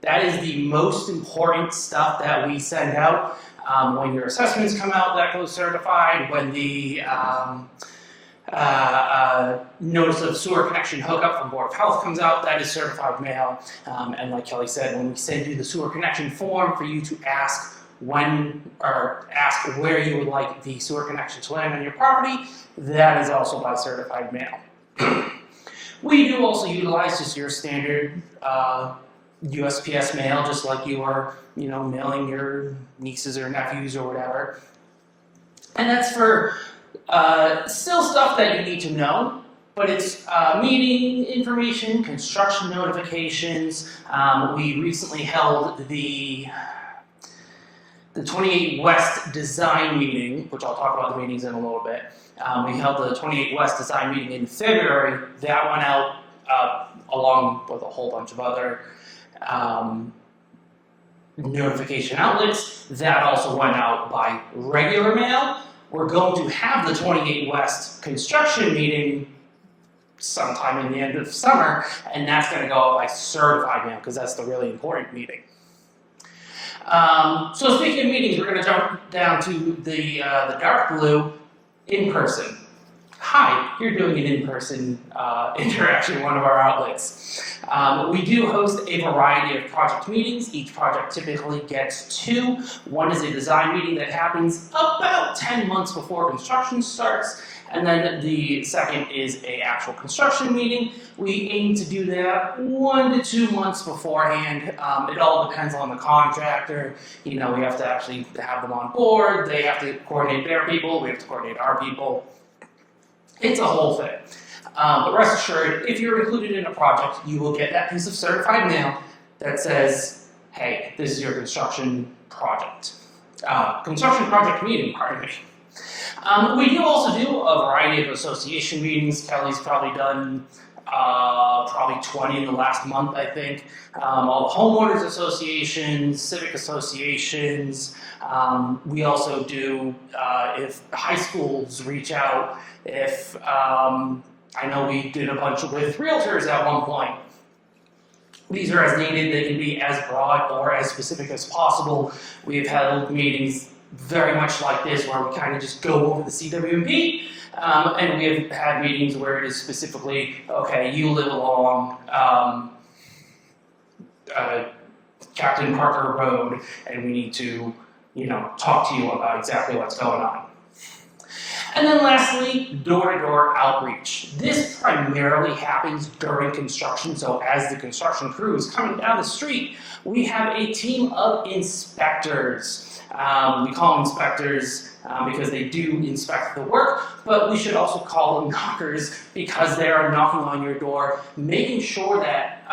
That is the most important stuff that we send out. When your assessments come out, that goes certified. When the notice of sewer connection hookup from Board of Health comes out, that is certified mail. And like Kelly said, when we send you the sewer connection form for you to ask ask where you would like the sewer connection to land on your property, that is also by certified mail. We do also utilize just your standard USPS mail, just like you are, mailing your nieces or nephews or whatever. And that's for still stuff that you need to know, but it's meeting information, construction notifications. We recently held the 28 West design meeting, which I'll talk about the meetings in a little bit. We held the 28 West design meeting in February. That went out along with a whole bunch of other notification outlets. That also went out by regular mail. We're going to have the 28 West construction meeting sometime in the end of summer, and that's going to go out by certified mail because that's the really important meeting. So speaking of meetings, we're going to jump down to the dark blue, in person. Hi, you're doing an in-person interaction in one of our outlets. We do host a variety of project meetings. Each project typically gets 2. One is a design meeting that happens about 10 months before construction starts, and then the second is an actual construction meeting. We aim to do that 1 to 2 months beforehand. It all depends on the contractor. We have to actually have them on board. They have to coordinate their people. We have to coordinate our people. It's a whole thing. But rest assured, if you're included in a project, you will get that piece of certified mail that says, hey, this is your construction project. Construction project meeting, pardon me. We do also do a variety of association meetings. Kelly's probably done probably 20 in the last month, I think. All the homeowners associations, civic associations. We also do, if high schools reach out, if, I know we did a bunch with realtors at one point. These are as needed. They can be as broad or as specific as possible. We've held meetings very much like this where we kind of just go over the CWMP. And we have had meetings where it is specifically, okay, you live along Captain Parker Road, and we need to, talk to you about exactly what's going on. And then lastly, door-to-door outreach. This primarily happens during construction, so as the construction crew is coming down the street, we have a team of inspectors. We call them inspectors because they do inspect the work, but we should also call them knockers because they are knocking on your door, making sure that,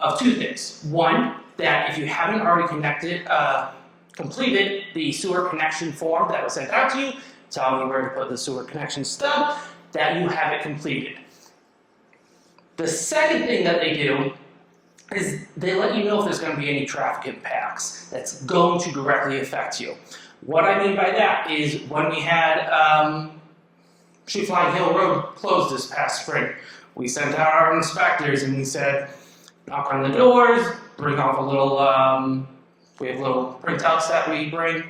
of 2 things. One, that if you haven't already completed the sewer connection form that was sent out to you, telling you where to put the sewer connection stub, that you have it completed. The second thing that they do is they let you know if there's going to be any traffic impacts that's going to directly affect you. What I mean by that is when we had Shoot Flying Hill Road closed this past spring, we sent out our inspectors and we said, knock on the doors, bring off a little, we have little printouts that we bring.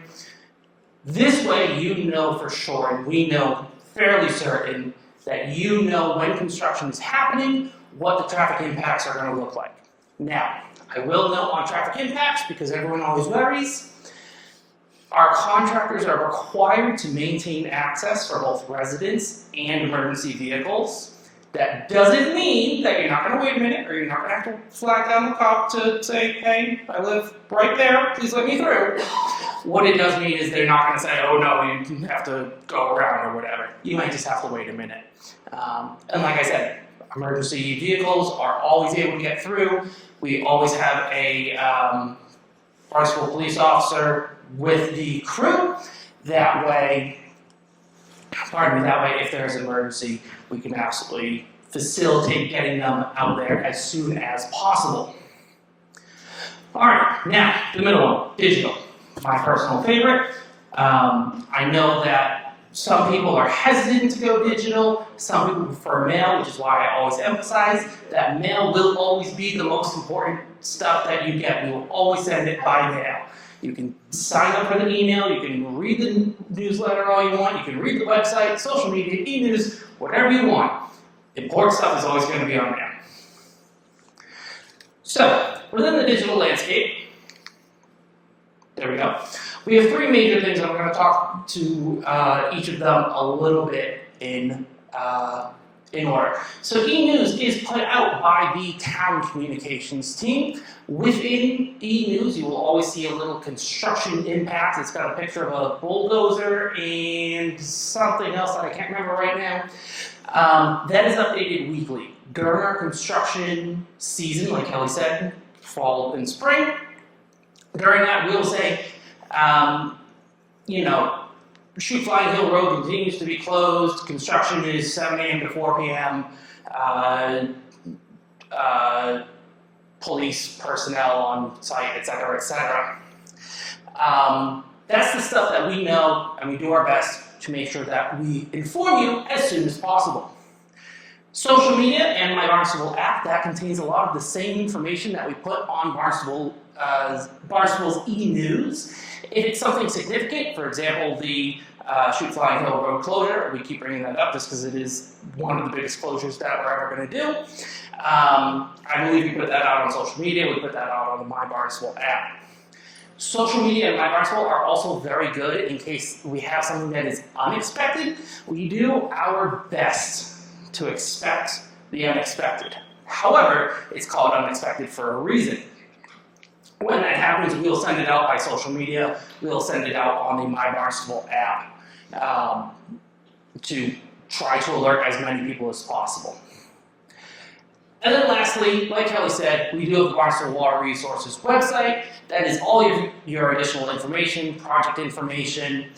This way you know for sure, and we know fairly certain, that you know when construction is happening, what the traffic impacts are going to look like. Now, I will note on traffic impacts, because everyone always worries, our contractors are required to maintain access for both residents and emergency vehicles. That doesn't mean that you're not going to wait a minute, or you're not going to have to flag down the cop to say, hey, I live right there, please let me through. What it does mean is they're not going to say, oh no, you have to go around or whatever. You might just have to wait a minute. And like I said, emergency vehicles are always able to get through. We always have a Barnstable police officer with the crew. That way, if there's an emergency, we can absolutely facilitate getting them out there as soon as possible. All right, now the middle one, digital. My personal favorite. I know that some people are hesitant to go digital, some people prefer mail, which is why I always emphasize that mail will always be the most important stuff that you get. We will always send it by mail. You can sign up for the email, you can read the newsletter all you want, you can read the website, social media, e-news, whatever you want. Important stuff is always going to be on mail. So, within the digital landscape, there we go. We have three major things, and I'm going to talk to each of them a little bit in order. So e-news is put out by the town communications team. Within e-news, you will always see a little construction impact. It's got a picture of a bulldozer and something else that I can't remember right now. That is updated weekly. During our construction season, like Kelly said, fall and spring, during that we'll say, Shoot Flying Hill Road continues to be closed. Construction is 7 a.m. to 4 p.m. Police personnel on site, etc., etc. That's the stuff that we know, and we do our best to make sure that we inform you as soon as possible. Social media and my Barnstable app, that contains a lot of the same information that we put on Barnstable's e-news. If it's something significant, for example, the Shoot Flying Hill Road closure, we keep bringing that up just because it is one of the biggest closures that we're ever going to do. I believe we put that out on social media, we put that out on the My Barnstable app. Social media and My Barnstable are also very good in case we have something that is unexpected. We do our best to expect the unexpected. However, it's called unexpected for a reason. When that happens, we'll send it out by social media. We'll send it out on the My Barnstable app to try to alert as many people as possible. And then lastly, like Kelly said, we do have the Barnstable Water Resources website. That is all your additional information, project information,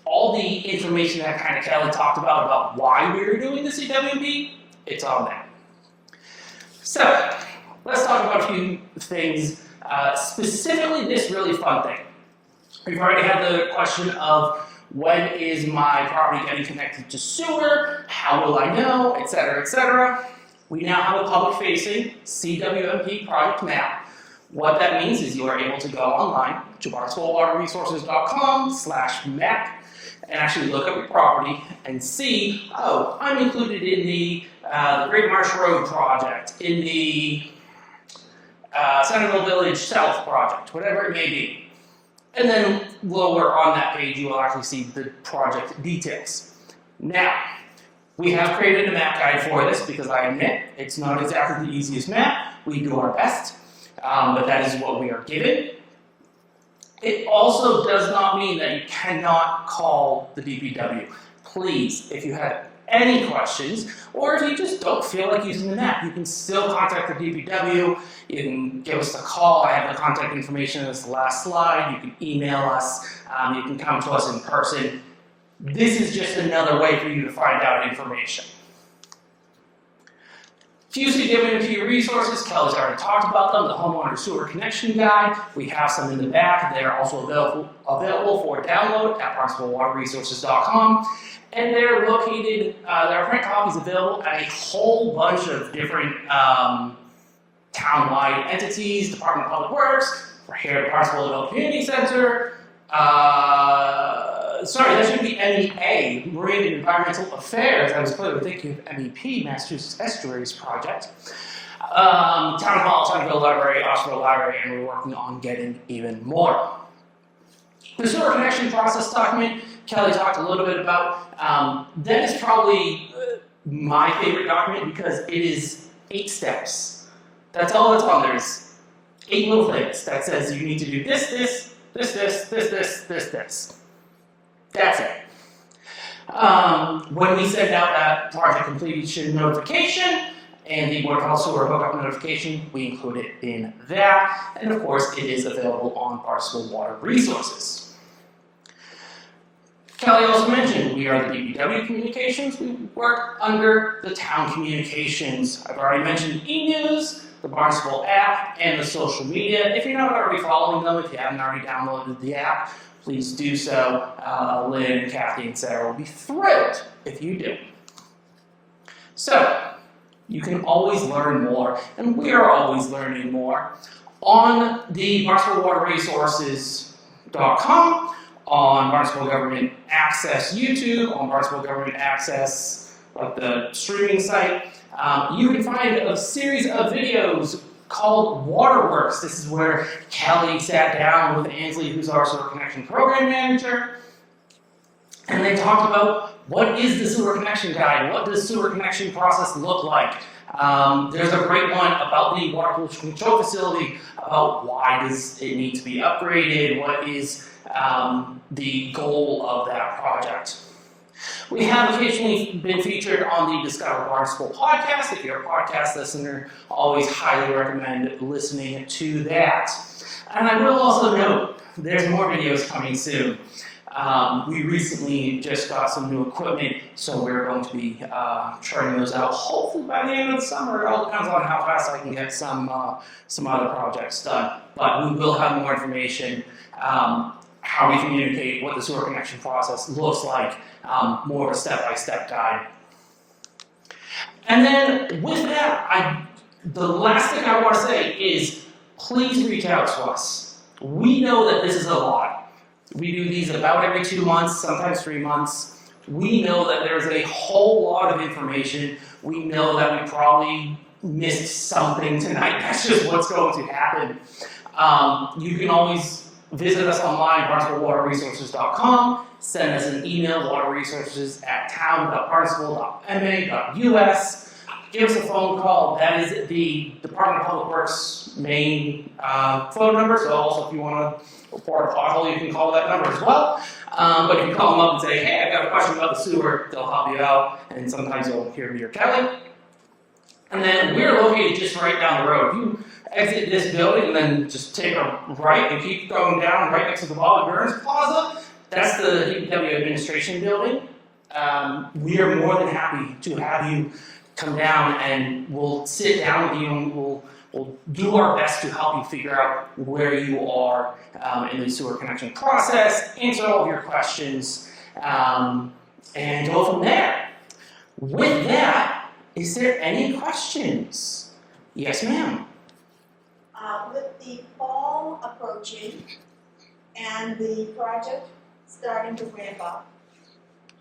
all the information that kind of Kelly talked about why we were doing the CWMP, it's on there. So, let's talk about a few things, specifically this really fun thing. We've already had the question of when is my property getting connected to sewer, how will I know, etc., etc. We now have a public-facing CWMP project map. What that means is you are able to go online to barnstablewaterresources.com/map and actually look up your property and see, oh, I'm included in the Great Marsh Road project, in the Centerville Village South project, whatever it may be. And then lower on that page, you will actually see the project details. Now, we have created a map guide for this because I admit it's not exactly the easiest map. We do our best, but that is what we are given. It also does not mean that you cannot call the DPW. Please, if you have any questions, or if you just don't feel like using the map, you can still contact the DPW. You can give us a call. I have the contact information in this last slide. You can email us. You can come to us in person. This is just another way for you to find out information. Few CWMP resources, Kelly's already talked about them, the homeowner sewer connection guide. We have some in the back. They're also available for download at barnstablewaterresources.com. And they're located, there are print copies available at a whole bunch of different town-wide entities, Department of Public Works, we're here at Barnstable Community Center, Sorry, that should be MEA, Marine and Environmental Affairs. I was clearly thinking of MEP, Massachusetts Estuaries Project. Town Hall, Townville Library, Oxford Library, and we're working on getting even more. The sewer connection process document, Kelly talked a little bit about. That is probably my favorite document because it is 8 steps. That's all that's on there is 8 little things that says you need to do this, this, this, this, this, this, this, this. That's it. When we send out that project completion notification and the water sewer hookup notification, we include it in that. And of course, it is available on Barnstable Water Resources. Kelly also mentioned we are the DPW Communications. We work under the Town Communications. I've already mentioned e-news, the Barnstable app, and the social media. If you're not already following them, if you haven't already downloaded the app, please do so. Lynn, Kathy, and Sarah will be thrilled if you do. So, you can always learn more, and we are always learning more on the BarnstableWaterResources.com, on Barnstable Government Access YouTube, on Barnstable Government Access, like the streaming site. You can find a series of videos called Waterworks. This is where Kelly sat down with Ansley, who's our sewer connection program manager, and they talked about what is the sewer connection guide, what does sewer connection process look like. There's a great one about the water pollution control facility, about why does it need to be upgraded, what is the goal of that project. We have occasionally been featured on the Discover Barnstable podcast. If you're a podcast listener, always highly recommend listening to that. And I will also note, there's more videos coming soon. We recently just got some new equipment, so we're going to be churning those out hopefully by the end of the summer. It all depends on how fast I can get some other projects done. But we will have more information, how we communicate, what the sewer connection process looks like, more of a step-by-step guide. And then with that, the last thing I want to say is please reach out to us. We know that this is a lot. We do these about every 2 months, sometimes 3 months. We know that there's a whole lot of information. We know that we probably missed something tonight. That's just what's going to happen. You can always visit us online, barnstablewaterresources.com. Send us an email, waterresources@town.barnstable.ma.us. Give us a phone call. That is the Department of Public Works main phone number. So also if you want to report a pothole, you can call that number as well. But if you call them up and say, hey, I've got a question about the sewer, they'll help you out. And sometimes you'll hear me or Kelly. And then we're located just right down the road. If you exit this building and then just take a right and keep going down right next to the Bobby Burns Plaza, that's the DPW administration building. We are more than happy to have you come down and we'll sit down with you and we'll do our best to help you figure out where you are in the sewer connection process, answer all of your questions, and go from there. With that, is there any questions? Yes, ma'am. With the fall approaching and the project starting to ramp up,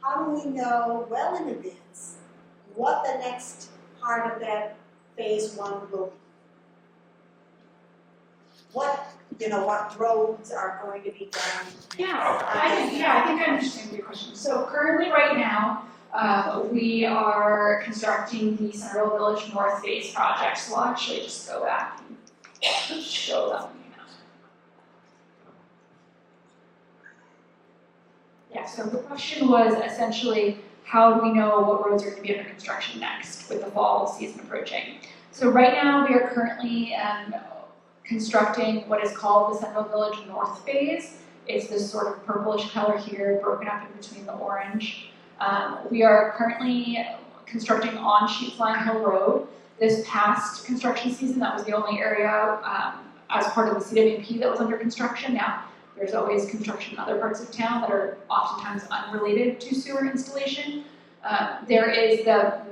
how do we know well in advance what the next part of that phase 1 will be? What roads are going to be done? I think I understand your question. So currently, right now, we are constructing the Centerville Village North Phase project. So we'll actually just go back and show them. Yeah, so the question was essentially, how do we know what roads are going to be under construction next with the fall season approaching? So right now, we are currently constructing what is called the Centerville Village North Phase. It's this sort of purplish color here, broken up in between the orange. We are currently constructing on Sheepsline Hill Road. This past construction season, that was the only area as part of the CWMP that was under construction. Now, there's always construction in other parts of town that are oftentimes unrelated to sewer installation. There is the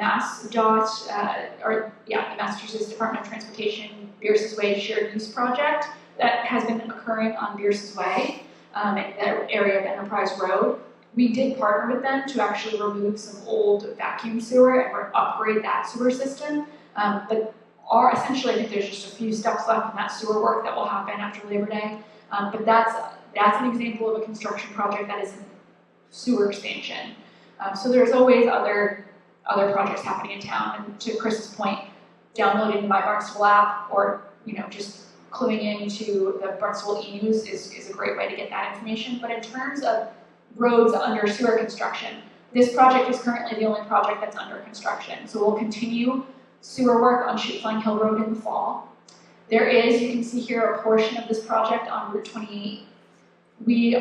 the Massachusetts Department of Transportation Bierce's Way Shared Use Project that has been occurring on Bierce's Way. in the area of Enterprise Road. We did partner with them to actually remove some old vacuum sewer and upgrade that sewer system. But essentially, I think there's just a few steps left in that sewer work that will happen after Labor Day. But that's an example of a construction project that isn't sewer expansion. So there's always other projects happening in town. And to Chris's point, downloading the My Barnstable app or just cluing into the Barnstable e-news is a great way to get that information. But in terms of roads under sewer construction, this project is currently the only project that's under construction. So we'll continue sewer work on Flying Hill Road in the fall. There is, you can see here, a portion of this project on Route 28.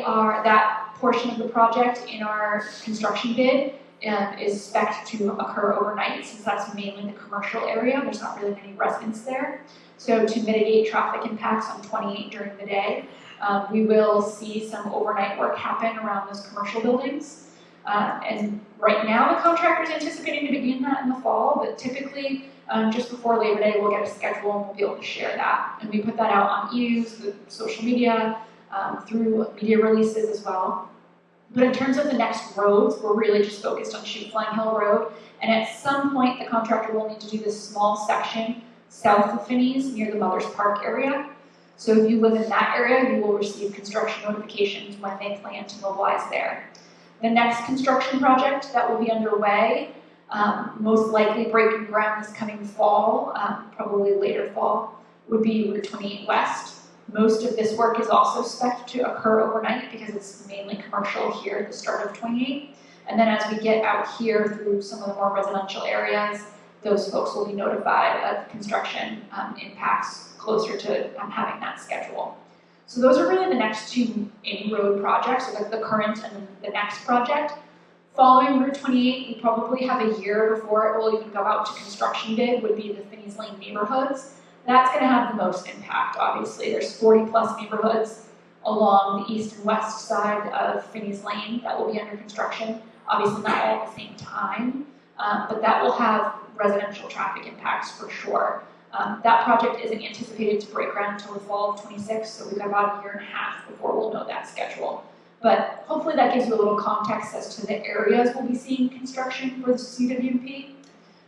That portion of the project in our construction bid is expected to occur overnight, since that's mainly the commercial area. There's not really many residents there. So to mitigate traffic impacts on 28 during the day, we will see some overnight work happen around those commercial buildings. And right now, the contractor is anticipating to begin that in the fall, but typically, just before Labor Day, we'll get a schedule and we'll be able to share that. And we put that out on e-news, social media, through media releases as well. But in terms of the next roads, we're really just focused on Flying Hill Road. And at some point, the contractor will need to do this small section south of Finney's near the Mother's Park area. So if you live in that area, you will receive construction notifications when they plan to mobilize there. The next construction project that will be underway, most likely breaking ground this coming fall, probably later fall, would be Route 28 West. Most of this work is also expected to occur overnight because it's mainly commercial here at the start of 28. And then as we get out here through some of the more residential areas, those folks will be notified of construction impacts closer to having that schedule. So those are really the next two in-road projects, so the current and the next project. Following Route 28, we probably have a year before it will even go out to construction bid, would be the Finney's Lane neighborhoods. That's going to have the most impact, obviously. There's 40 plus neighborhoods along the east and west side of Finney's Lane that will be under construction. Obviously not all at the same time, but that will have residential traffic impacts for sure. That project isn't anticipated to break ground until the fall of 26, so we've got about a year and a half before we'll know that schedule. But hopefully that gives you a little context as to the areas we'll be seeing construction for the CWMP.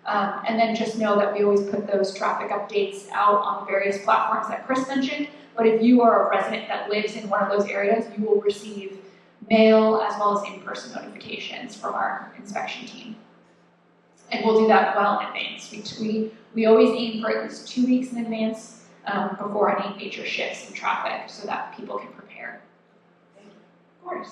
And then just know that we always put those traffic updates out on the various platforms that Chris mentioned. But if you are a resident that lives in one of those areas, you will receive mail as well as in-person notifications from our inspection team. And we'll do that well in advance. We always aim for at least 2 weeks in advance before any major shifts in traffic so that people can prepare. Of course.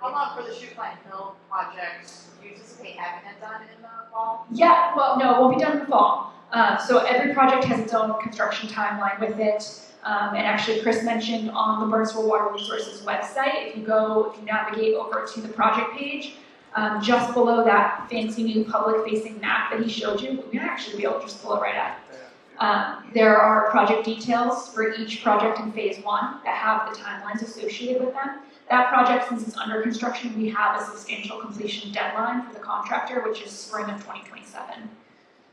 How long for the Flying Hill project? Do you anticipate having it done in the fall? Yeah, well, no, it won't be done in the fall. So every project has its own construction timeline with it. And actually, Chris mentioned on the Barnstable Water Resources website, if you navigate over to the project page, just below that fancy new public-facing map that he showed you, we might actually be able to just pull it right up. There are project details for each project in phase 1 that have the timelines associated with them. That project, since it's under construction, we have a substantial completion deadline for the contractor, which is spring of 2027.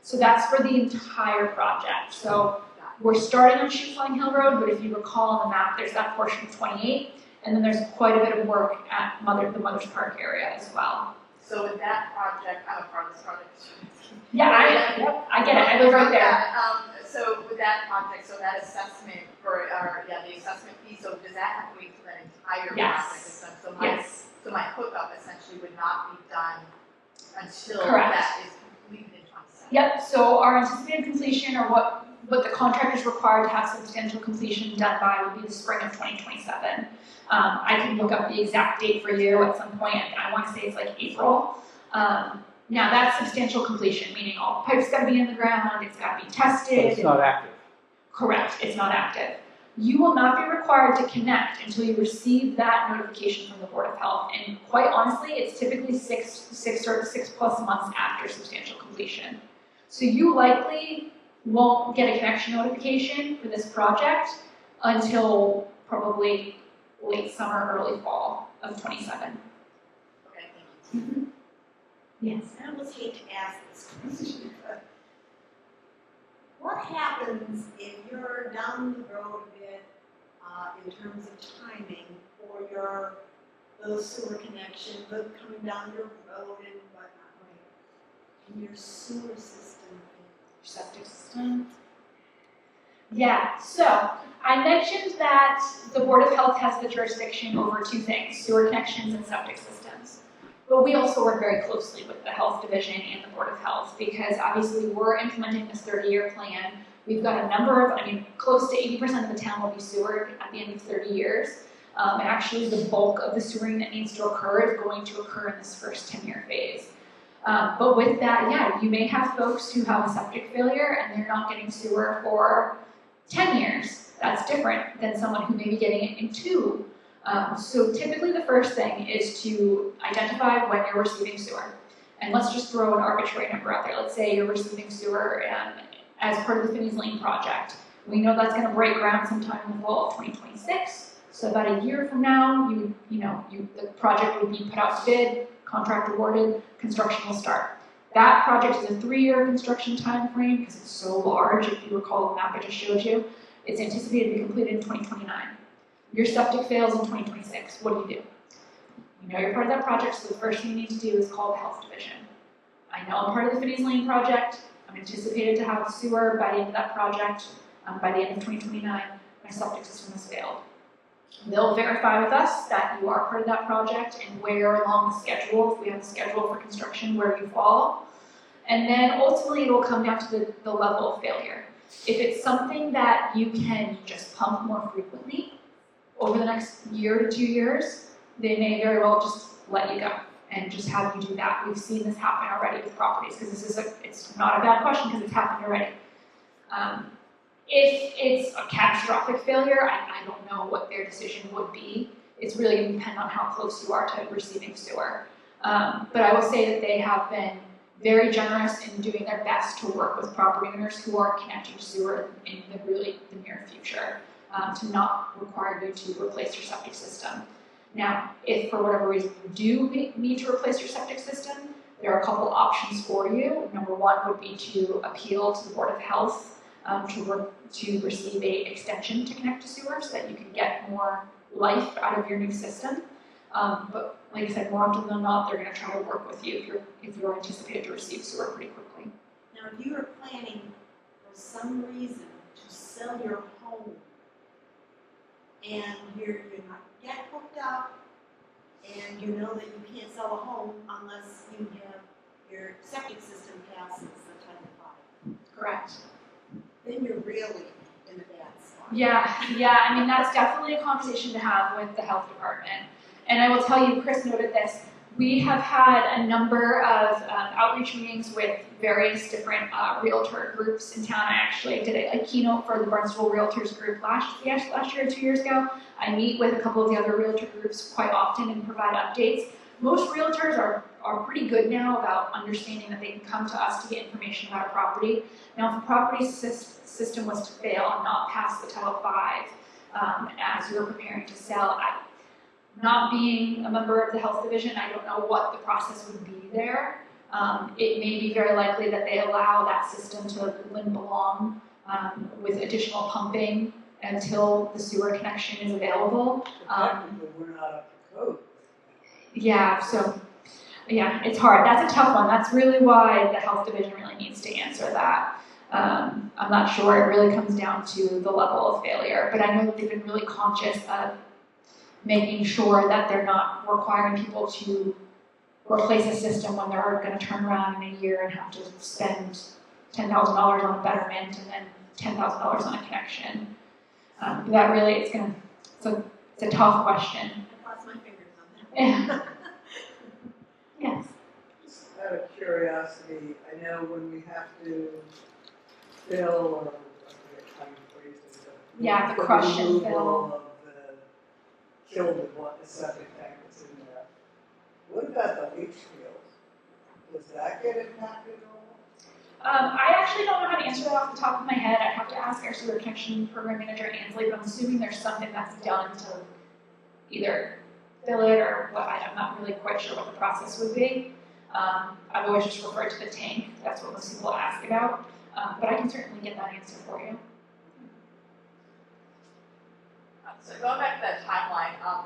So that's for the entire project. So we're starting on Flying Hill Road, but if you recall on the map, there's that portion of 28, and then there's quite a bit of work at the Mother's Park area as well. So with that project, I'm a part of this project. Yeah, I get it. I live right there. Yeah, so with that project, so that assessment the assessment fee, so does that have to wait till that entire project is done? So my hookup essentially would not be done until Correct. that is completed in 27. Yep, so our anticipated completion, or what the contractor is required to have substantial completion done by, would be the spring of 2027. I can look up the exact date for you at some point. I want to say it's like April. Now that's substantial completion, meaning all the pipes got to be in the ground, it's got to be tested. But it's not active. Correct, it's not active. You will not be required to connect until you receive that notification from the Board of Health. And quite honestly, it's typically six plus months after substantial completion. So you likely won't get a connection notification for this project until probably late summer, early fall of 27. Okay, thank you. Yes. I almost hate to ask this question, but what happens if you're down the road a bit in terms of timing for your little sewer connection, but coming down your road and whatnot, right? And your sewer system, Septic system. Yeah, so I mentioned that the Board of Health has the jurisdiction over two things, sewer connections and septic systems. But we also work very closely with the Health Division and the Board of Health because obviously we're implementing this 30-year plan. We've got a number of, close to 80% of the town will be sewered at the end of 30 years. And actually the bulk of the sewering that needs to occur is going to occur in this first 10-year phase. But with that, yeah, you may have folks who have a septic failure and they're not getting sewer for 10 years. That's different than someone who may be getting it in 2. So typically the first thing is to identify when you're receiving sewer. And let's just throw an arbitrary number out there. Let's say you're receiving sewer as part of the Finney's Lane project. We know that's going to break ground sometime in the fall of 2026. So about a year from now, the project would be put out to bid, contract awarded, construction will start. That project is a 3-year construction time frame because it's so large. If you recall the map I just showed you, it's anticipated to be completed in 2029. Your septic fails in 2026. What do? You know you're part of that project, so the first thing you need to do is call the Health Division. I know I'm part of the Finney's Lane project. I'm anticipated to have sewer by the end of that project. By the end of 2029, my septic system has failed. They'll verify with us that you are part of that project and where along the schedule, if we have a schedule for construction, where you fall. And then ultimately it will come down to the level of failure. If it's something that you can just pump more frequently over the next year to 2 years, they may very well just let you go and just have you do that. We've seen this happen already with properties because it's not a bad question because it's happened already. If it's a catastrophic failure, I don't know what their decision would be. It's really going to depend on how close you are to receiving sewer. But I will say that they have been very generous in doing their best to work with property owners who are connected to sewer in the near future to not require you to replace your septic system. Now, if for whatever reason you do need to replace your septic system, there are a couple options for you. Number one would be to appeal to the Board of Health to receive an extension to connect to sewer so that you can get more life out of your new system. But like I said, more often than not, they're going to try to work with you if you're anticipated to receive sewer pretty quickly. Now, if you are planning for some reason to sell your home and you're not yet hooked up and you know that you can't sell a home unless you have your septic system passes the Title V, Correct. then you're really in a bad spot. Yeah, that's definitely a conversation to have with the health department. And I will tell you, Chris noted this, we have had a number of outreach meetings with various different realtor groups in town. I actually did a keynote for the Barnstable Realtors group last year or 2 years ago. I meet with a couple of the other realtor groups quite often and provide updates. Most realtors are pretty good now about understanding that they can come to us to get information about a property. Now, if a property system was to fail and not pass the Title V as you're preparing to sell, not being a member of the Health Division, I don't know what the process would be there. It may be very likely that they allow that system to limp along with additional pumping until the sewer connection is available. Technically, we're not up to code. Yeah, it's hard. That's a tough one. That's really why the Health Division really needs to answer that. I'm not sure. It really comes down to the level of failure. But I know that they've been really conscious of making sure that they're not requiring people to replace a system when they're going to turn around in a year and have to spend $10,000 on a betterment and then $10,000 on a connection. That really, it's a tough question. I cross my fingers on that. Yes. Just out of curiosity, I know when we have to fill or I forget how you phrased it, but Yeah, the crush and removal fill. of the kill the septic tank that's in there. What about the leach field? Does that get impacted at all? I actually don't know how to answer that off the top of my head. I'd have to ask our sewer connection program manager, Ansley, but I'm assuming there's something that's done to either fill it or what. I'm not really quite sure what the process would be. I've always just referred to the tank. That's what most people ask about. But I can certainly get that answer for you. So going back to that timeline on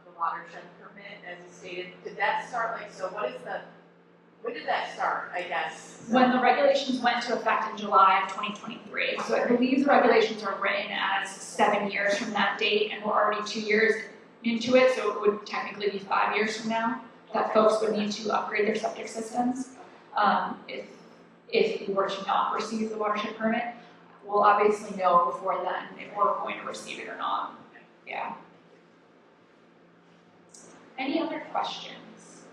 the watershed permit, as you stated, did that start like, so when did that start, I guess? When the regulations went into effect in July of 2023, so I believe the regulations are written as 7 years from that date, and we're already 2 years into it, so it would technically be 5 years from now that folks would need to upgrade their septic systems. If we were to not receive the watershed permit, we'll obviously know before then if we're going to receive it or not. Yeah. Any other questions?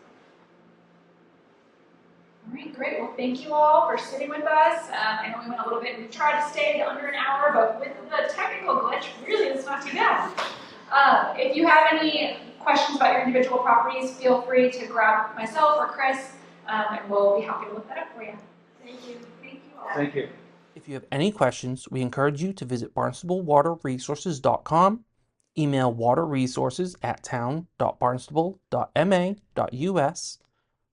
All right, great. Well, thank you all for sitting with us. I know we went a little bit, we tried to stay under an hour, but with the technical glitch, really, it's not too bad. If you have any questions about your individual properties, feel free to grab myself or Chris, and we'll be happy to look that up for you. Thank you. Thank you all. Thank you. If you have any questions, we encourage you to visit barnstablewaterresources.com, email waterresources@town.barnstable.ma.us,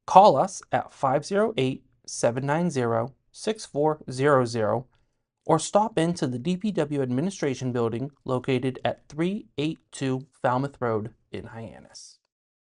call us at 508-790-6400, or stop into the DPW Administration Building located at 382 Falmouth Road in Hyannis.